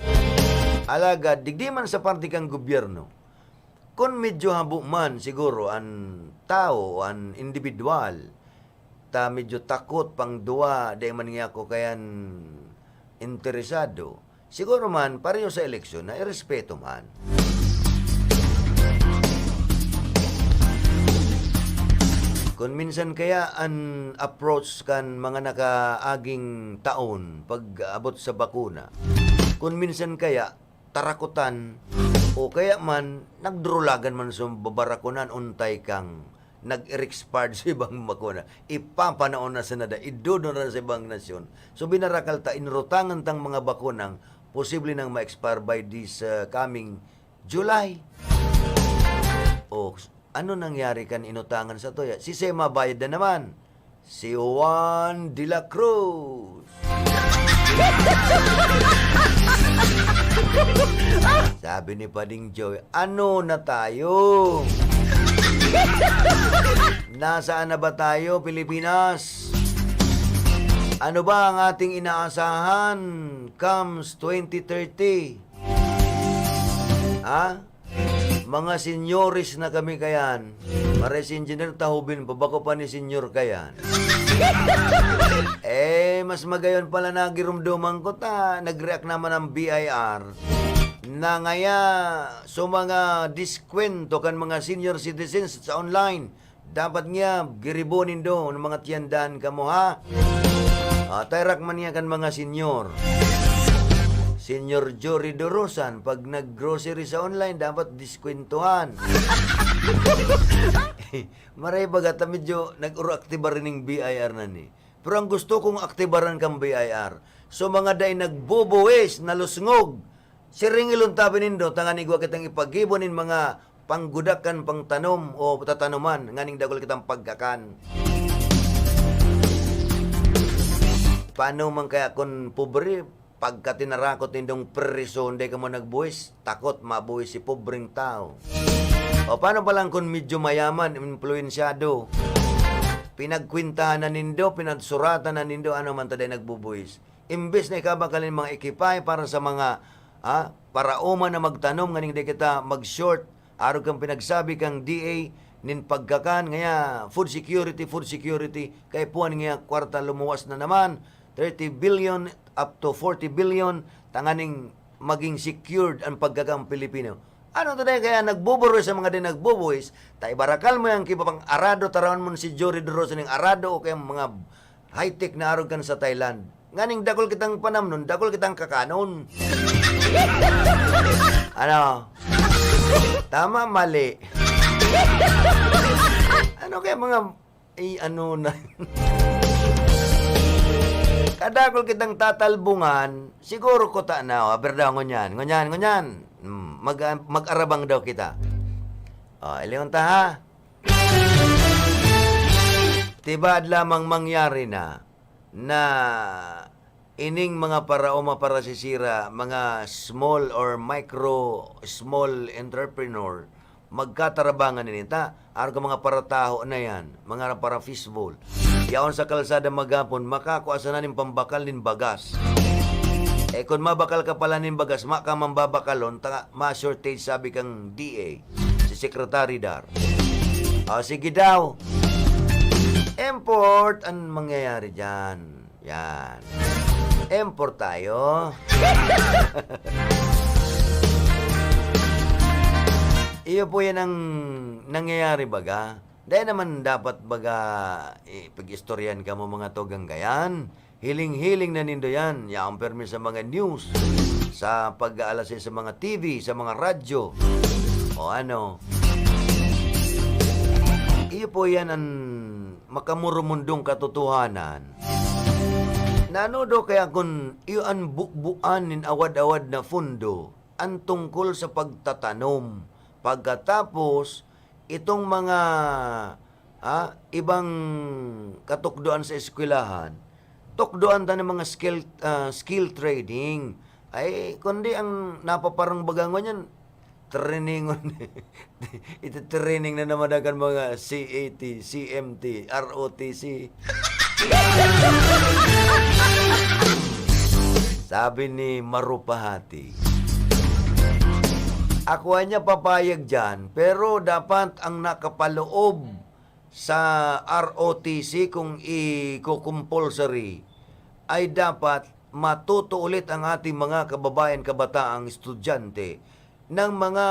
Speaker 1: alaga, digdi man sa parte kang gobyerno, kung medyo habo man siguro ang tao, ang individual, ta medyo takot pang duwa, dahil man nga ako kayan interesado, siguro man, pareho sa eleksyon, na irespeto man. Kung minsan kaya ang approach kan mga nakaaging taon pag abot sa bakuna, kung minsan kaya tarakutan o kaya man nagdrulagan man sa babarakunan untay kang nag-expired sa ibang bakuna, ipapanaon na sa nada, idodo na sa ibang nasyon. So binarakal ta, inrutangan tang mga bakunang posible nang ma-expire by this coming July. O ano nangyari kan inutangan sa toya? Si Sema bayad na naman. Si Juan de la Cruz. Sabi ni Pading Joey, ano na tayo? Nasaan na ba tayo, Pilipinas? Ano ba ang ating inaasahan comes 2030? Mga senyoris na kami kayan. Mares engineer tahubin, pabako pa ni senyor kayan. Mas magayon pala nagirumduman ko ta. Nag-react naman ang BIR na ngaya so mga diskwento kan mga senior citizens sa online. Dapat nga giribonin do ng mga tiyandan kamo ha. Tayrak man niya kan mga senior. Senior Jory Dorosan, pag nag-grocery sa online, dapat diskwentuhan. Maray bagata medyo nag-uro-aktibar rin ng BIR na ni. Pero ang gusto kong aktibaran kang BIR, so mga day nagbubuwis, nalusngog, Siringilon tabi nindo, tangan igwa kitang ipagibonin mga panggudakan, pangtanom o tatanuman, nganing dagol kitang pagkakan. Paano man kaya kung pobre, pagka tinarakot nindong preso, hindi ka mo nagbuwis, takot mabuwis si pobreng tao. O paano pa lang kung medyo mayaman, influensyado, pinagkwintahan na nindo, pinagsuratan na nindo, ano man taday nagbubuwis. Imbes na ikabakalin mga ikipay para sa mga para uma na magtanom, nganing di kita mag-short, araw kang pinagsabi kang DA, nin pagkakan, ngaya food security, kay puwan nga kwarta lumuwas na naman, 30 billion up to 40 billion, tanganing maging secured ang pagkakang Pilipino. Ano to kaya nagbuburoy sa mga din nagbubuwis, tay barakal mo yung kipapang arado, tarawan mo si Jory Dorosa ng arado o kaya mga high-tech na arog kan sa Thailand. Nganing dakol kitang panamnon, dakol kitang kakanon. Ano? Tama, mali. Ano kaya mga, ano na. Kadakol kitang tatalbungan, siguro ko ta na, berda ngunyan. Mag-arabang daw kita. Iliyon ta ha. Tibad lamang mangyari na ining mga paraoma para sisira, mga small entrepreneur, magkatarabangan ninita. Araw ka mga parataho na yan, mga para fishbowl. Yaon sa kalsada magapon, makakuasa na nin pambakal nin bagas. Kung mabakal ka pala nin bagas, maka mambabakalon, ma-shortage sabi kang DA, si Secretary Dar. Sige daw. Import, ang mangyayari dyan? Yan. Import tayo. Iyo po yan ang nangyayari baga. Dahil naman dapat baga pag-istoryan ka mo mga togang gayan. Hiling-hiling na nindo yan. Yaong permi sa mga news, sa pag-aalasin sa mga TV, sa mga radyo. O ano. Iyo po yan ang makamurumundong katotohanan. Nanodo kaya kung iyan bukbuan nin awad-awad na fundo ang tungkol sa pagtatanom. Pagkatapos, itong mga ibang katukdoan sa eskwelahan, tukdoan ta ng mga skill trading. Ay, kundi ang napaparang bagangon yan, trainingon. Ito training na naman akan mga CAT, CMT, ROTC. Sabi ni Marupahati, ako niya papayag dyan, pero dapat ang nakapaloob sa ROTC kung i-compulsory ay dapat matuto ulit ang ating mga kababayan, kabataang estudyante ng mga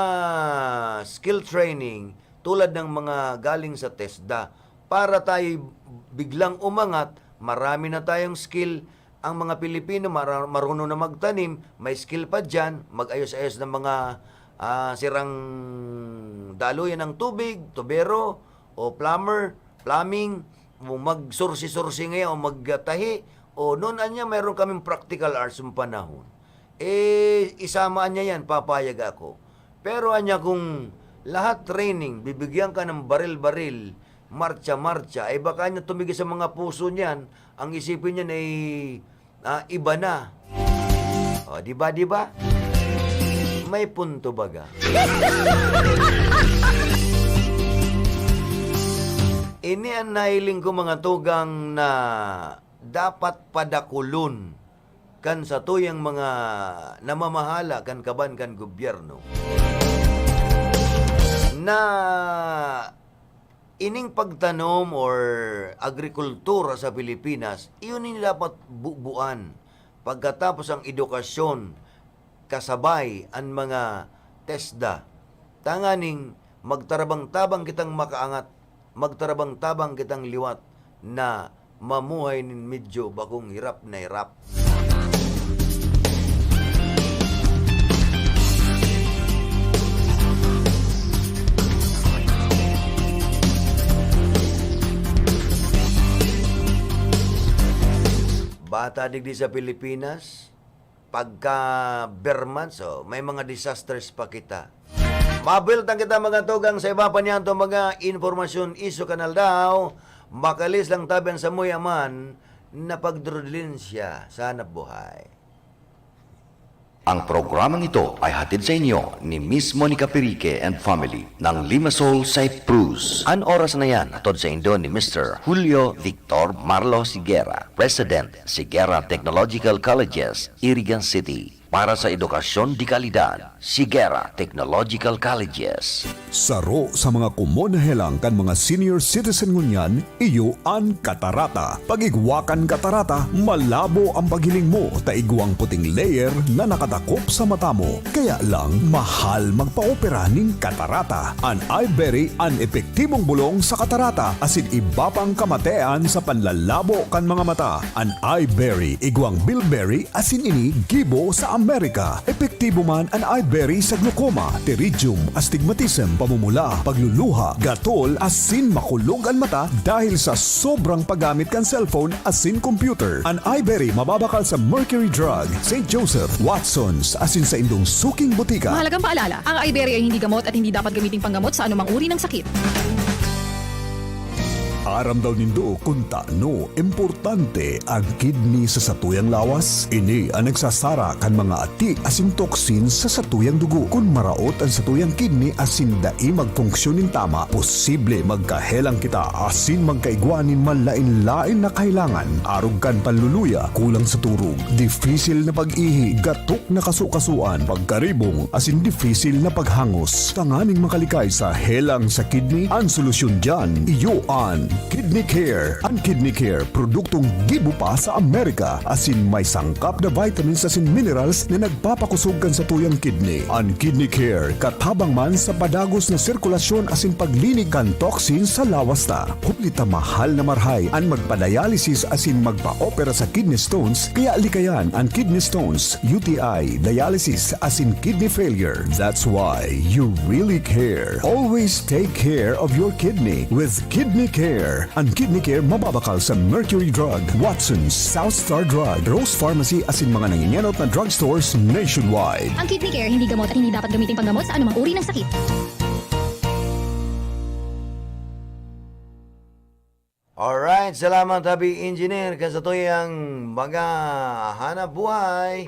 Speaker 1: skill training tulad ng mga galing sa TESDA para tayo biglang umangat, marami na tayong skill. Ang mga Pilipino marunong na magtanim, may skill pa dyan, mag-ayos-ayos ng mga sirang daluyan ng tubig, tubero, o plumbing, o magsursi-sursi ngayon, o magtahi, o noon anya mayroon kaming practical arts yung panahon. Isamaan niya yan, papayag ako. Pero anya kung lahat training, bibigyan ka ng baril-baril, marcha-marcha, ay baka niya tumigil sa mga puso niyan, ang isipin niyan ay iba na. O, diba? May punto baga. Ini ang nahiling ko mga tugang na dapat padakulon kan sa tuyang mga namamahala kan kaban kan gobyerno na ining pagtanom or agrikultura sa Pilipinas, iyon yung dapat bubuan. Pagkatapos ang edukasyon, kasabay ang mga TESDA, tanganing magtarabang-tabang kitang makaangat, magtarabang-tabang kitang liwat na mamuhay nin medyo bakong hirap na hirap. Bata digdi sa Pilipinas, pagka bermanso, may mga disasters pa kita. Mabiltang kita mga tugang sa iba pa niyan to mga informasyon iso kanal daw, makalis lang taban sa muyaman na pagdrudlin siya sa hanap buhay.
Speaker 4: Ang programang ito ay hatid sa inyo ni Miss Monica Perique and family ng Limassol, Cyprus. Ang oras na yan, hatod sa inyo ni Mr. Julio Victor Marlo Siguera, President, Siguera Technological Colleges, Irigan City. Para sa edukasyon di kalidad, Siguera Technological Colleges.
Speaker 5: Saro sa mga kumonahelang kan mga senior citizen ngunyan, iyo ang katarata. Pagigwakan katarata, malabo ang paghiling mo, taigwang puting layer na nakatakop sa mata mo. Kaya lang, mahal magpa-opera ning katarata. An iBerry, an epektibong bulong sa katarata, asin iba pang kamatean sa panlalabo kan mga mata. An iBerry, igwang bilberry, asin ini gibo sa Amerika. Epektibo man ang iBerry sa glaucoma, pterygium, astigmatism, pamumula, pagluluha, gatol, asin makulog ang mata dahil sa sobrang paggamit kan cellphone asin computer. Ang iBerry mababakal sa Mercury Drug, St. Joseph, Watson's, asin sa indong suking butika.
Speaker 6: Mahalagang paalala, ang iBerry ay hindi gamot at hindi dapat gamiting panggamot sa anumang uri ng sakit.
Speaker 5: Aram daw nindo kung taano importante ang kidney sa satuyang lawas. Ini ang nagsasara kan mga ati asin toxin sa satuyang dugo. Kung maraot ang satuyang kidney asin dai magfunksyonin tama, posible magkahelang kita asin magkaigwanin malain-lain na kailangan. Arog kan panluluya, kulang sa turog, difisil na pag-ihi, gatok na kasukasuan, pagkaribong asin difisil na paghangos. Tanganing makalikay sa helang sa kidney, ang solusyon dyan, iyo an Kidney Care. Ang Kidney Care, produktong gibo pa sa Amerika. Asin may sangkap na vitamins asin minerals na nagpapakusog kan sa tuyang kidney. Ang Kidney Care, katabang man sa padagos na sirkulasyon asin paglinig kan toxin sa lawas ta. Kumplita mahal na marhay ang magpa-dialysis asin magpa-opera sa kidney stones, kaya likayan ang kidney stones, UTI, dialysis asin kidney failure. That's why you really care. Always take care of your kidney with Kidney Care. Ang Kidney Care mababakal sa Mercury Drug, Watson's, South Star Drug, Rose Pharmacy asin mga nanginyanot na drugstores nationwide.
Speaker 6: Ang Kidney Care hindi gamot at hindi dapat gamiting panggamot sa anumang uri ng sakit.
Speaker 1: Alright, salamat Habi Engineer sa tuyang mga hanap buhay.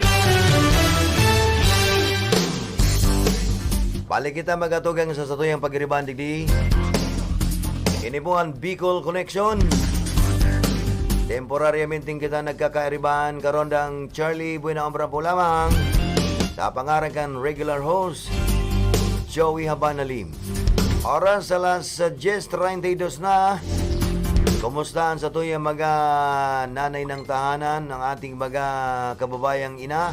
Speaker 1: Balik kita magatugang sa tuyang pagiriban digdi. Ini po ang Bicol Connection. Temporaryamente kita nagkakairiban karon dang Charlie Buenaombra po lamang sa pangarang kan regular host Joey Habanalim. Oras alas 10:32 na. Kumusta sa tuyang mga nanay ng tahanan ng ating mga kababayang ina?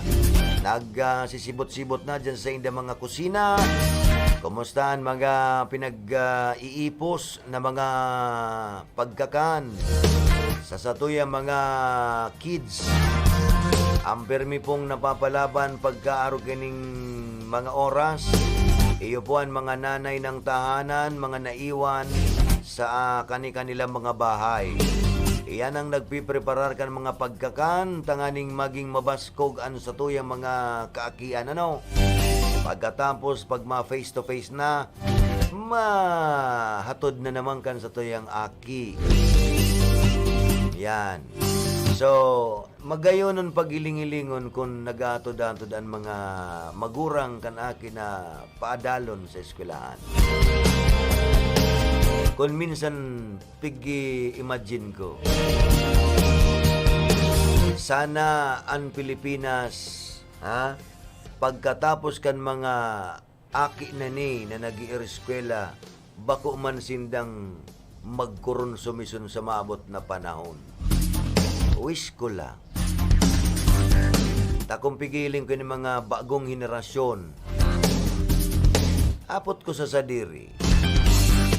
Speaker 1: Nagsisibot-sibot na dyan sa indang mga kusina. Kumusta ang mga pinag-iipos na mga pagkakan sa satuyang mga kids? Ang permi pong napapalaban pagkaaro kining mga oras. Iyo po ang mga nanay ng tahanan, mga naiwan sa kani-kanilang mga bahay. Iyan ang nagpipreparar kan mga pagkakan, tanganing maging mabaskog ang satuyang mga kaakian. Ano? Pagkatapos, pag ma-face to face na, mahatod na naman kan sa tuyang aki. Yan. So, magayonon pagiling-ilingon kung nag-atod-atod ang mga magurang kan aki na paadalon sa eskwelahan. Kung minsan, pigi-imagine ko, sana ang Pilipinas, pagkatapos kan mga aki na ni na nag-ieskwela, bako man sindang magkuron sumison sa maabot na panahon. Wish ko lang. Takong pigiling ko ni mga bagong henerasyon. Apot ko sa sadiri.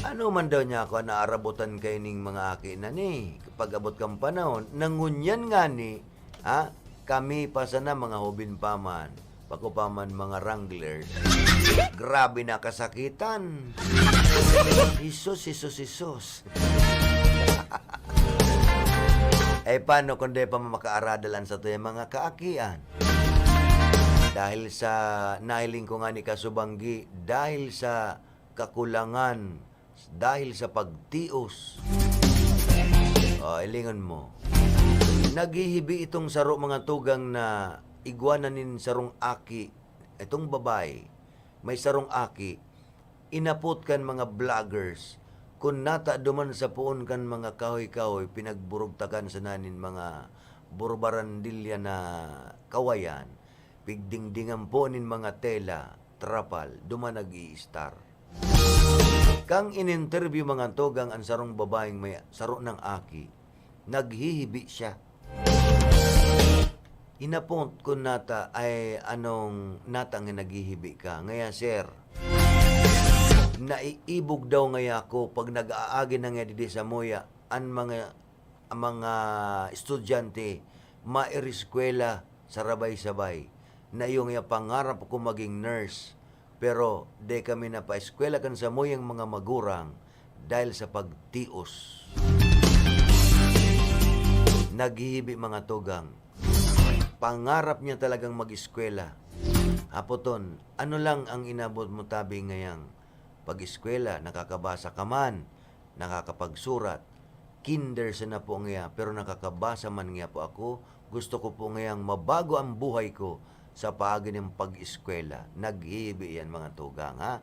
Speaker 1: Ano man daw niya ako naarabutan kay ning mga aki na ni. Kapag abot kang panahon, nangunyan nga ni, kami pa sana mga hubin paman. Pako pa man mga wranglers. Grabe na kasakitan. Isus. Paano kung di pa makaaradlan sa tuyang mga kaakian? Dahil sa nahiling ko nga ni Kasubanggi, dahil sa kakulangan, dahil sa pagtios. Ilingon mo. Naghihibi itong saro mga tugang na iguananin sarong aki. Itong babae, may sarong aki. Inapot kan mga vloggers. Kung nata duman sa puon kan mga kahoy-kahoy, pinagburugtakan sa nanin mga burbarandilya na kawayan. Pigdingdingan po nin mga tela, trapal, duman nag-i-star. Kang in-interview mga tugang ang sarong babaeng may saro ng aki, naghihibi siya. Inapont ko nata ay anong natang naghihibi ka. Ngaya sir, naiibog daw ngaya ako pag nag-aagi na nga didi sa moya ang mga estudyante mairiskwela sa rabay-sabay na yung pangarap ko maging nurse. Pero de kami na pa-eskwela kan sa moyang mga magurang dahil sa pagtios. Naghihibi mga tugang. Pangarap niya talagang mag-eskwela. Apoton, ano lang ang inabot mo tabi ngayang pag-eskwela, nakakabasa ka man, nakakapagsurat, kinder sa na po ngaya, pero nakakabasa man nga po ako, gusto ko po ngayang mabago ang buhay ko sa paagi ng pag-eskwela. Naghihibi yan mga tugang, ha?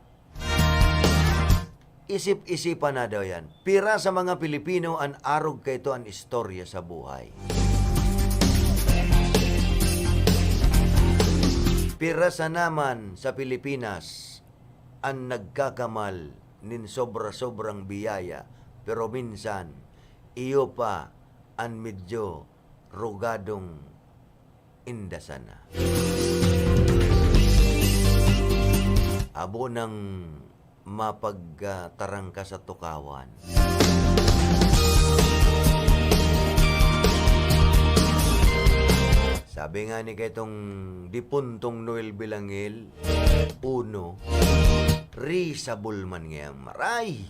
Speaker 1: Isip-isipan na daw yan. Pira sa mga Pilipino, ang arog kayto ang istorya sa buhay. Pira sa naman sa Pilipinas, ang nagkakamal nin sobra-sobrang biyaya, pero minsan, iyo pa ang medyo rugadong indasan na. Abo ng mapagtarang ka sa tukawan. Sabi nga ni kaitong dipuntong Noel Bilangil, uno, risabul man nga maray.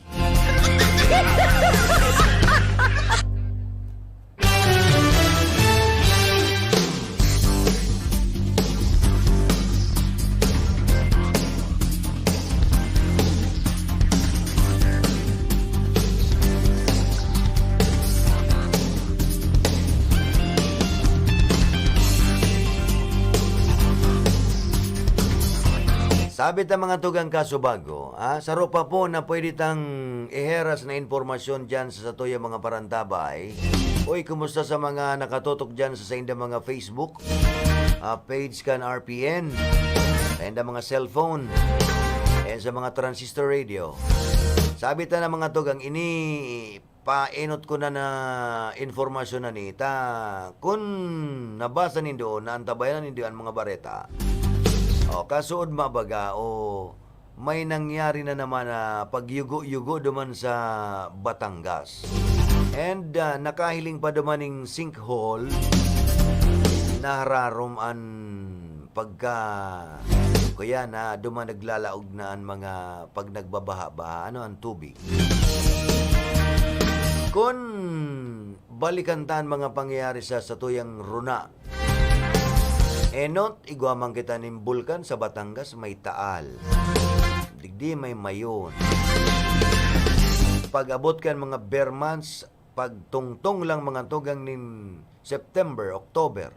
Speaker 1: Sabi ta mga tugang Kasubago, saro pa po na pwede tang iheras na informasyon dyan sa satoya mga parantabay. Uy, kumusta sa mga nakatutok dyan sa inda mga Facebook, page kan RPN, sa inda mga cellphone, and sa mga transistor radio. Sabi ta na mga tugang, ini painot ko na informasyon na nita. Kung nabasa nindo, naantabayan nindo ang mga bareta, kasuod mabaga may nangyari na naman na pagyugo-yugo duman sa Batangas. And nakahiling pa dumaning sinkhole na hararom an pagka kaya na duman naglalaog na ang mga pag nagbabaha-baha ang tubig. Kung balikantan mga pangyayari sa satuyang runa, enot, igwamang kita ng bulkan sa Batangas, may taal. Digdi may mayon. Pag-abot kan mga bare months, pagtungtong lang mga tugang nin September, October,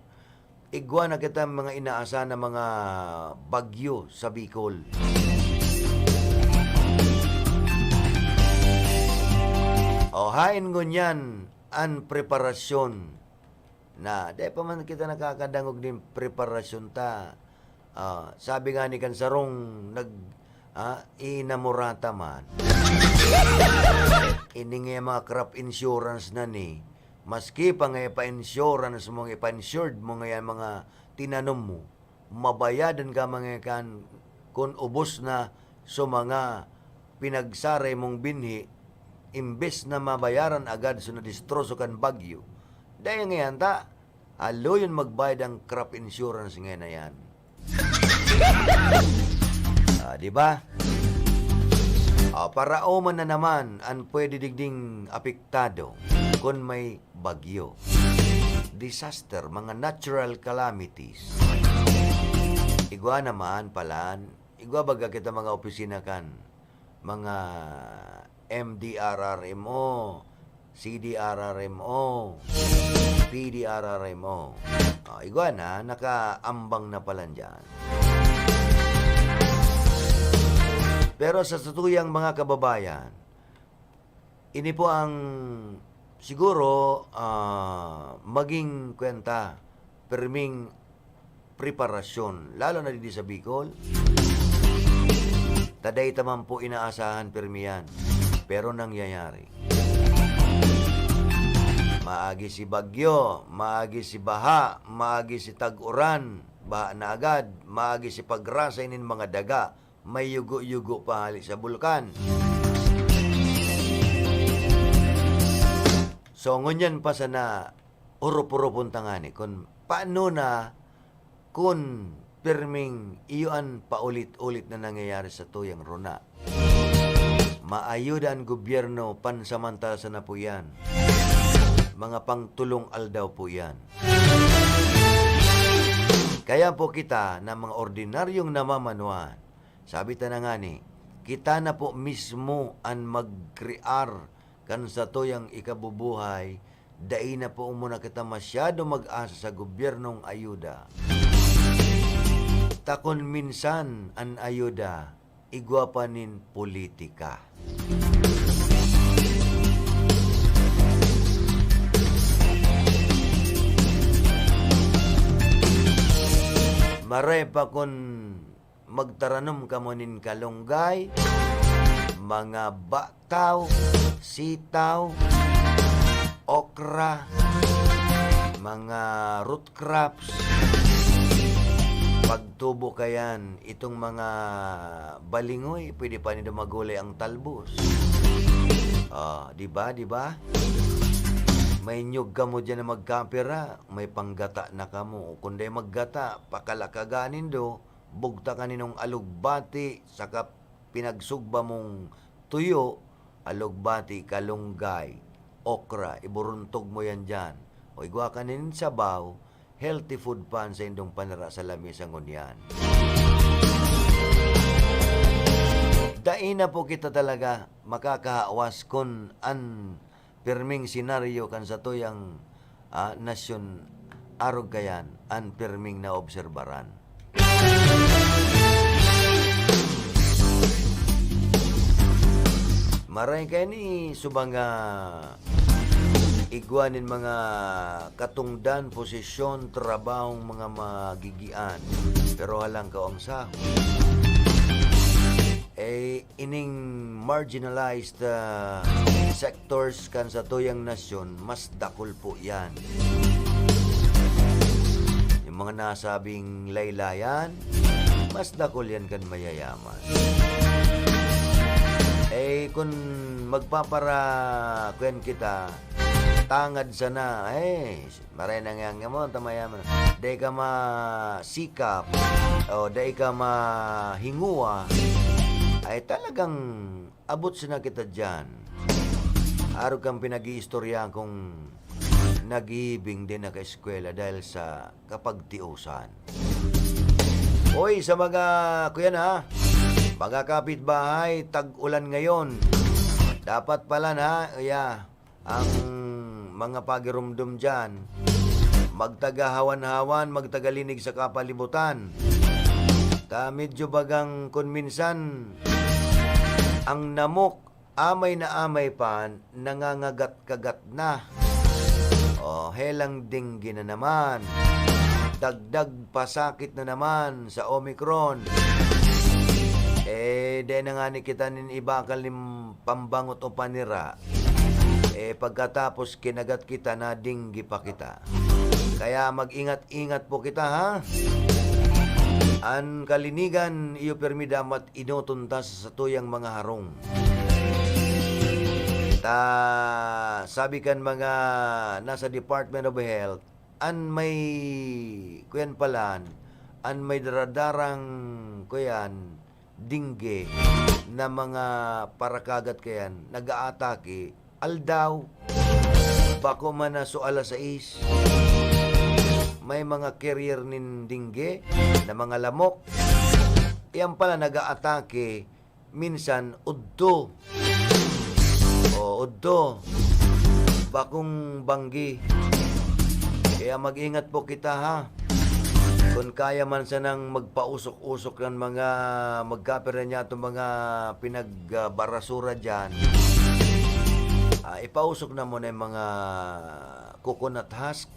Speaker 1: igwa na kita mga inaasa na mga bagyo sa Bicol. Hain ngunyan ang preparasyon na di pa man kita nakakadangog din preparasyon ta. Sabi nga ni Kansarong inamorata man. Ini nga mga crop insurance na ni. Maski pa nga ipa-insurance mo, ipa-insured mo nga mga tinanom mo, mabayadan ka mga kan kung ubos na so mga pinagsaray mong binhi, imbes na mabayaran agad so na-destroso kan bagyo. Dahil ngayon ta, alo yun magbayad ang crop insurance ngayon na yan. Diba? Para oman na naman ang pwede digding apektado kung may bagyo. Disaster, mga natural calamities. Igwa naman palan, igwa baga kita mga opisina kan, mga MDRRMO, CDRRMO, PDRRMO. Igwa na, nakaambang na palan dyan. Pero sa tutuyang mga kababayan, ini po ang siguro maging kwenta, perming preparasyon, lalo na dito sa Bicol. Taday taman po inaasahan permiyan, pero nangyayari. Maagi si bagyo, maagi si baha, maagi si tag-uran, baha na agad, maagi si pagrasa inin mga daga, may yugo-yugo pa hali sa bulkan. So, ngunyan pa sana, uro-puro puntangani, kung paano na, kung pirming iyon paulit-ulit na nangyayari sa tuyang runa. Maayuda ang gobyerno, pansamantala na po yan. Mga pangtulong aldaw po yan. Kaya po kita na mga ordinaryong namamanuan, sabi ta na nga ni, kita na po mismo ang mag-crear kan sa tuyang ikabubuhay, dai na po muna kita masyado mag-asa sa gobyernong ayuda. Takon minsan ang ayuda, igwa pa nin politika. Maray pa kun magtaranom ka mo nin kalunggay, mga bataw, sitaw, okra, mga root crops, pagtubo kayan, itong mga balingoy, pwede pa nito magulay ang talbos. Di ba? May nyug ka mo dyan na magkapira, may panggata na ka mo. Kundi maggata, pakalakaganin do, bugta ka ninong alugbati, saka pinagsugba mong tuyo, alugbati, kalunggay, okra, iburuntog mo yan dyan. O igwa ka nin sabaw, healthy food pan sa indong panara sa lamisa ngunyan. Dain na po kita talaga makakahawas kung an pirming senaryo kan sa tuyang nasyon arog kayan an pirming na obserbaran. Maray kayo ni subang igwanin mga katungdan, posisyon, trabahong mga magigian. Pero halang ka ang sahod. Ining marginalized sectors kan sa tuyang nasyon, mas dakol po yan. Yung mga nasabing laylayan, mas dakol yan kan mayayaman. Kung magpapara kwen kita, tangad sana, maray nangyang mo, tamayaman. Day ka masikap, o day ka mahingua, ay talagang abot na kita dyan. Araw kang pinag-iistorya kung nag-iibing din na ka-eskwela dahil sa kapagtiusan. Oy, sa mga, kuya na, mga kapitbahay, tag-ulan ngayon. Dapat pala na, ang mga pagirumdum dyan, magtagahawan-hawan, magtagalinig sa kapalibutan. Medyo bagang kung minsan, ang namok, amay na amay pa, nangangagat-kagat na. Helang dinggi na naman. Dagdag pasakit na naman sa Omicron. Dahil na nga ni kita nin ibakal ni pambangot o panira. Pagkatapos kinagat kita na dinggi pa kita. Kaya mag-ingat-ingat po kita, ha? An kalinigan iyo permidamat inutuntas sa tuyang mga harong. Sabi kan mga nasa Department of Health, an may kuyan palan, an may daradarang kuyan dingge na mga parakagat kayan nag-aatake aldaw bako man na so alas 6 may mga carrier nin dingge na mga lamok. Iyan pala nag-aatake minsan udto. O udto. Bakong banggi. Kaya mag-ingat po kita ha. Kung kaya man sanang magpausok-usok ng mga magkapira niya itong mga pinagbarasura dyan, ipausok na muna yung mga coconut husk.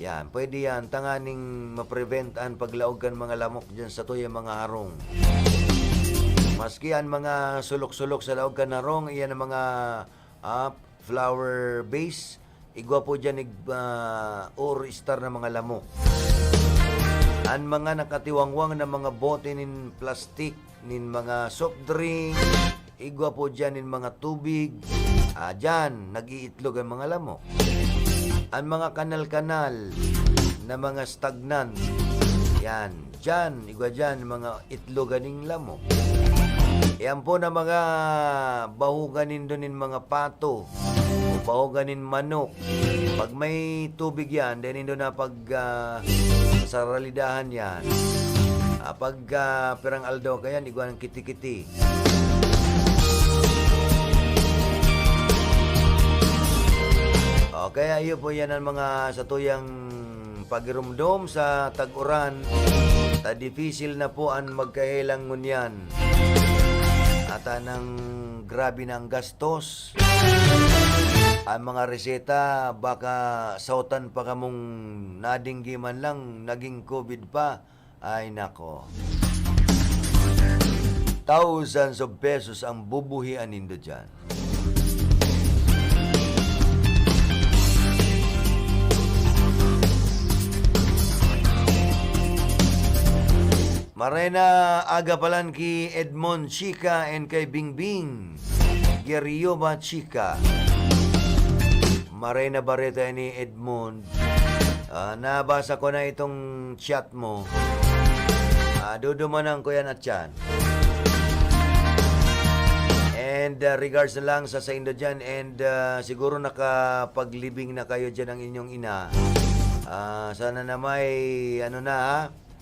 Speaker 1: Yan, pwede yan. Tanganing mapreventan paglaogan mga lamok dyan sa tuyang mga harong. Maski yan mga sulok-sulok sa laogan harong, iyan ang mga flower base. Igwa po dyan or star na mga lamok. Ang mga nakatiwangwang na mga bote nin plastik, nin mga soft drink, igwa po dyan nin mga tubig. Dyan, nag-iitlog ang mga lamok. Ang mga kanal-kanal na mga stagnant, yan, dyan, igwa dyan, mga itlogan ng lamok. Yan po na mga bahuganin doon mga pato, o bahuganin manok. Pag may tubig yan, then doon na pag sa ralidahan yan. Pag perang aldaw kaya, igwa ng kiti-kiti. Kaya iyo po yan ang mga satuyang pagirumdom sa tag-uran. Difficile na po ang magkahilang ngunyan. At ng grabe na ang gastos. Ang mga reseta, baka sautan pa kamong nadinggi man lang, naging COVID pa. Ay nako. Thousands of pesos ang bubuhian nindo dyan. Marena aga palan ki Edmond Chica and kay Bingbing Gerioba Chica. Marena Barreta ni Edmond. Nabasa ko na itong chat mo. Dudumanan ko yan at yan. And regards na lang sa indo dyan. And siguro nakapaglibing na kayo dyan ang inyong ina. Sana na may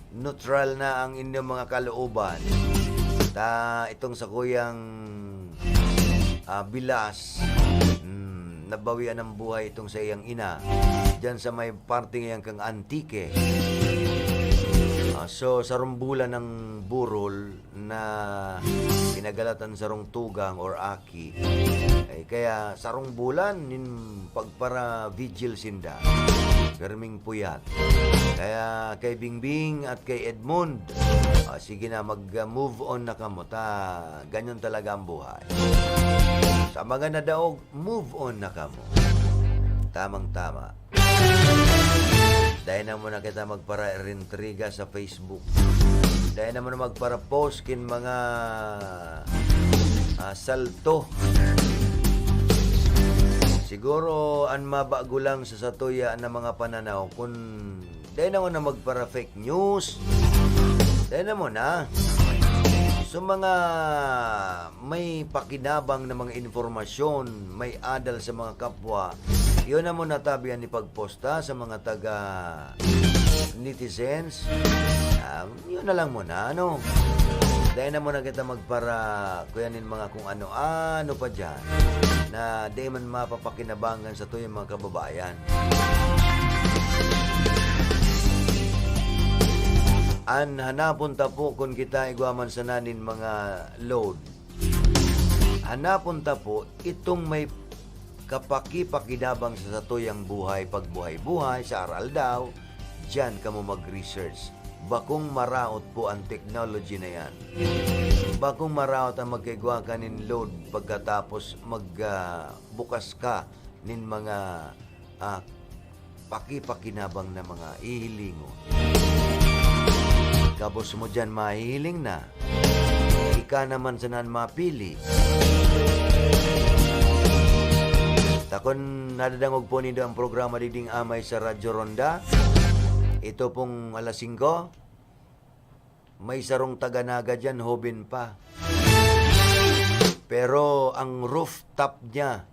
Speaker 1: neutral na ang inyong mga kalooban. Itong sa kuyang bilas, nabawian ng buhay itong sa iyang ina. Diyan sa may parting iyang kang Antique. So, sa rumbulan ng burol na pinagalatan sa rong tugang or aki. Kaya sa rumbulan, pagpara vigil sinda. Garming puyat. Kaya kay Bingbing at kay Edmond, sige na, mag-move on na kamo. Ganyan talaga ang buhay. Sa mga nadaog, move on na kamo. Tamang-tama. Dahil na muna kita magpara-intriga sa Facebook. Dahil na muna magpara-post kin mga salto. Siguro ang mabago lang sa satuya na mga pananaw kung dahil na muna magpara-fake news. Dahil na muna. So mga may pakinabang na mga informasyon, may adal sa mga kapwa, yun na muna tabihan ni pagposta sa mga taga netizens. Yun na lang muna, Dahil na muna kita magpara kuyanin mga kung ano-ano pa dyan na di man mapapakinabangan sa tuyong mga kababayan. Hanapon ta po kung kita igwaman sa nanin mga load. Hanapon ta po itong may kapaki-pakidabang sa satuyang buhay, pagbuhay-buhay sa aral daw, dyan ka mo mag-research. Bakong maraot po ang technology na yan. Bakong maraot ang magkaigwa ka nin load pagkatapos magbukas ka nin mga paki-pakinabang na mga ihilingo. Kabos mo dyan mahihiling na. Ika naman sanan mapili. Takon nadadangog po nindo ang programa Diding Amay sa Radyo Ronda. Ito pong alas 5. May sarong taganaga dyan, hobin pa. Pero ang rooftop niya,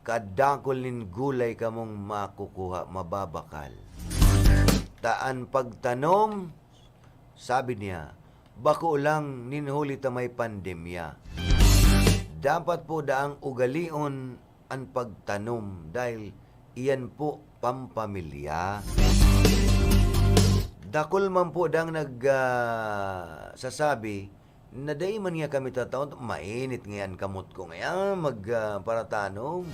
Speaker 1: kadakol nin gulay kamong makukuha, mababakal. taan pagtanom, sabi niya, bako lang ninhuli ta may pandemya. Dapat po daang ugalion ang pagtanom dahil iyan po pampamilya. Dakol man po daang sasabi na day man nga kami tataon, mainit ngayon kamot ko ngayon para tanom.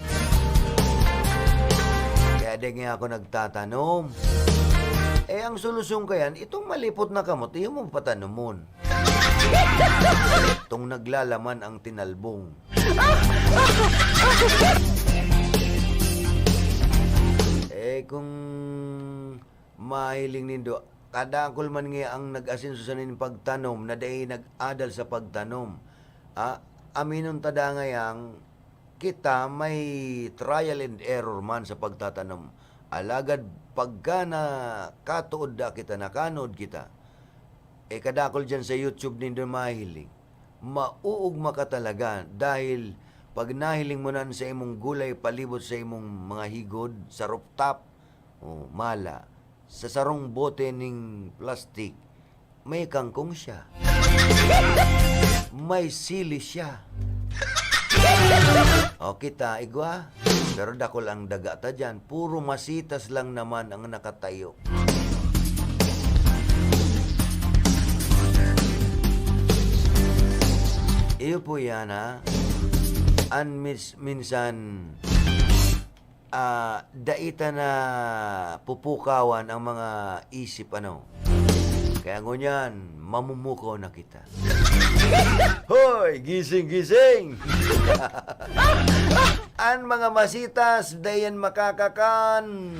Speaker 1: Kaya di nga ako nagtatanom. Eh, ang solusyon kayan, itong malipot na kamot, iyo mong patanomon. Itong naglalaman ang tinalbong. Eh, kung mahiling nindo, kadakol man nga ang nag-asinso sa nin pagtanom, na day nag-adal sa pagtanom. Aminon tada ngayang, kita may trial and error man sa pagtatanom. Alagad pagka na katuod da kita, nakanood kita, kadakol dyan sa YouTube nindo mahiling, mauugma ka talaga dahil pag nahiling mo na sa imong gulay palibot sa imong mga higod, sa rooftop, mala, sa sarong bote ning plastic, may kangkong siya. May sili siya. O kita, igwa. Pero dakol ang daga ta dyan. Puro masitas lang naman ang nakatayo. Iyo po yan, ha? Minsan, daita na pupukawan ang mga isip, Kaya ngunyan, mamumukaw na kita. Hoy! Gising! An mga masitas, dayan makakakan.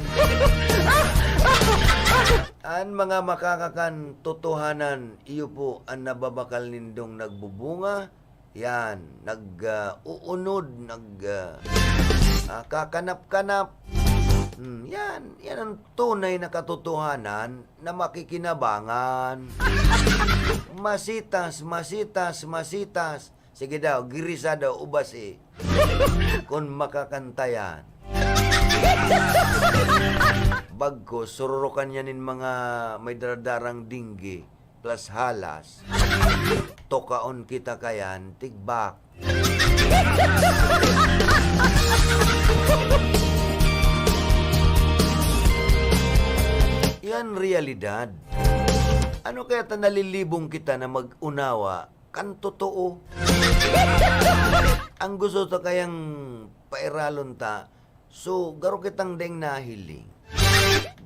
Speaker 1: An mga makakakan, totohanan, iyo po ang nababakal nindong nagbubunga. Yan, nag-uunod, kakanap-kanap. Yan ang tunay na katotohanan na makikinabangan. Masitas. Sige daw, girisa daw, ubas kung makakantayan. Bagko, sururukan yan mga may daradarang dinggi plus halas. Tokaon kita kayan, tigbak. Yan realidad. Ano kaya nalilibong kita na mag-unawa kan totoo? Ang gusto ta kayang pairalon ta, so garo kitang deng nahiling.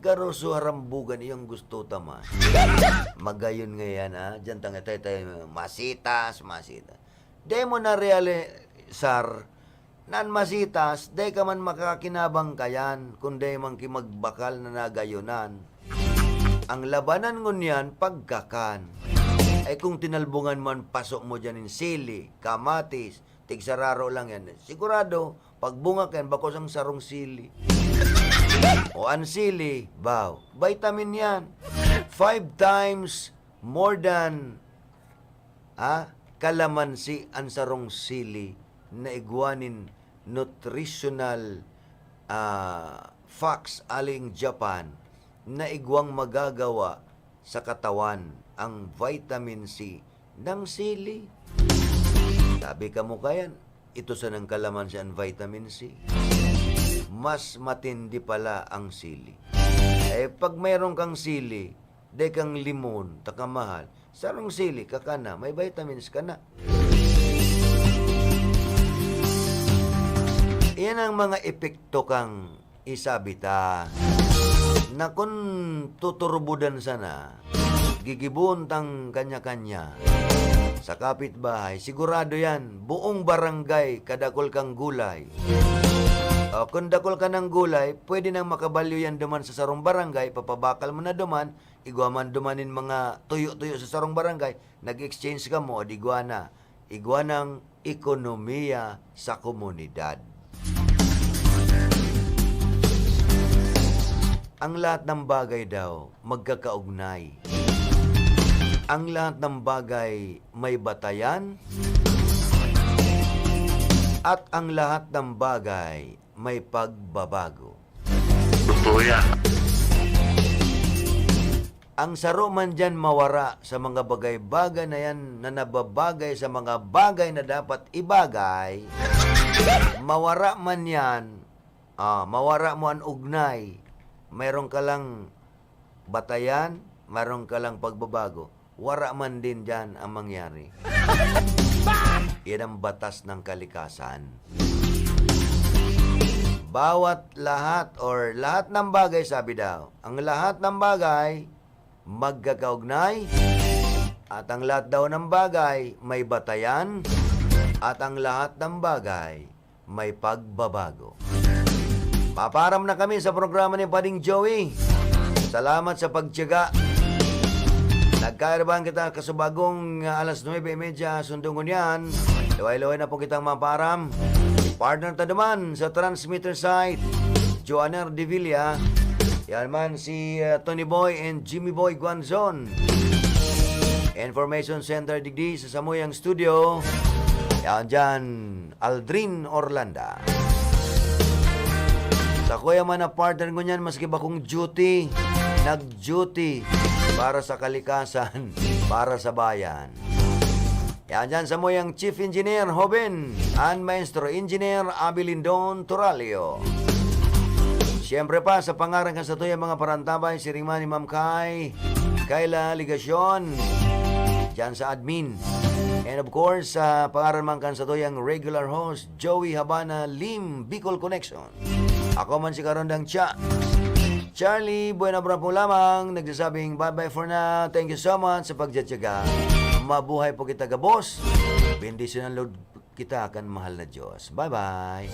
Speaker 1: Garo so harambugan iyong gusto ta man. Magayon ngayon diyan tang tayo masitas. Di mo na realisar nan masitas, di ka man makakinabang kayan, kundi man kimagbakal na nagayunan. Ang labanan ngunyan, pagkakan. Ay kung tinalbungan man, pasok mo dyan in sili, kamatis, tigsararo lang yan. Sigurado, pagbunga kayan, bakos ang sarong sili. O ang sili, vitamin yan. 5 times more than kalamansi ang sarong sili na igwanin nutritional facts aling Japan na igwang magagawa sa katawan ang vitamin C ng sili. Sabi ka mo kayan, ito sa ng kalamansi ang vitamin C. Mas matindi pala ang sili. Pag mayroon kang sili, de kang limon, takamahal, sarong sili, kakana, may vitamins ka na. Yan ang mga epekto kang isabita na kung tuturbudan sana, gigibuntang kanya-kanya sa kapitbahay, sigurado yan, buong barangay, kadakol kang gulay. O, kung dakol ka ng gulay, pwede nang makabalyo yan duman sa sarong barangay, papabakal mo na duman, igwaman dumanin mga tuyo-tuyo sa sarong barangay, nag-exchange ka mo, o digwana. Igwanang ekonomiya sa komunidad. Ang lahat ng bagay daw magkakaugnay. Ang lahat ng bagay may batayan. At ang lahat ng bagay may pagbabago.
Speaker 2: Totoo yan.
Speaker 1: ang saro man dyan mawara sa mga bagay-bagay na yan na nababagay sa mga bagay na dapat ibagay, mawara man yan, mawara mo ang ugnay, mayroon ka lang batayan, mayroon ka lang pagbabago, wara man din dyan ang mangyari. Yan ang batas ng kalikasan. Bawat lahat or lahat ng bagay, sabi daw, ang lahat ng bagay magkakaugnay at ang lahat daw ng bagay may batayan at ang lahat ng bagay may pagbabago. Paparam na kami sa programa ni Pading Joey. Salamat sa pagtiyaga. Nagkairaban kita kasubagong alas 9:30 sundungon yan. Laway-laway na po kitang maparam. Partner ta naman sa transmitter site, Joanner De Villa. Yan man si Tony Boy and Jimmy Boy Guanzon. Information Center digdi sa Samuyang Studio. Yan dyan, Aldrin Orlanda. Sa kuya man na partner ko niyan, maski ba kung duty, nag-duty para sa kalikasan, para sa bayan. Yan dyan sa Samuyang Chief Engineer Hoben and Maestro Engineer Abilindon Turalio. Siyempre pa sa pangarang sa tuyang mga parantabay, si Rimani Ma'am Kayla Ligasyon, dyan sa admin. And of course, sa pangaran man kan sa tuyang regular host, Joey Habana Lim, Bicol Connection. Ako man si Karondang Charlie, buena po lamang, nagsasabing bye-bye for now. Thank you so much sa pagtsatsaga. Mabuhay po kita, Gabos. Bendisyon ang Lord kita akan mahal na Diyos. Bye-bye.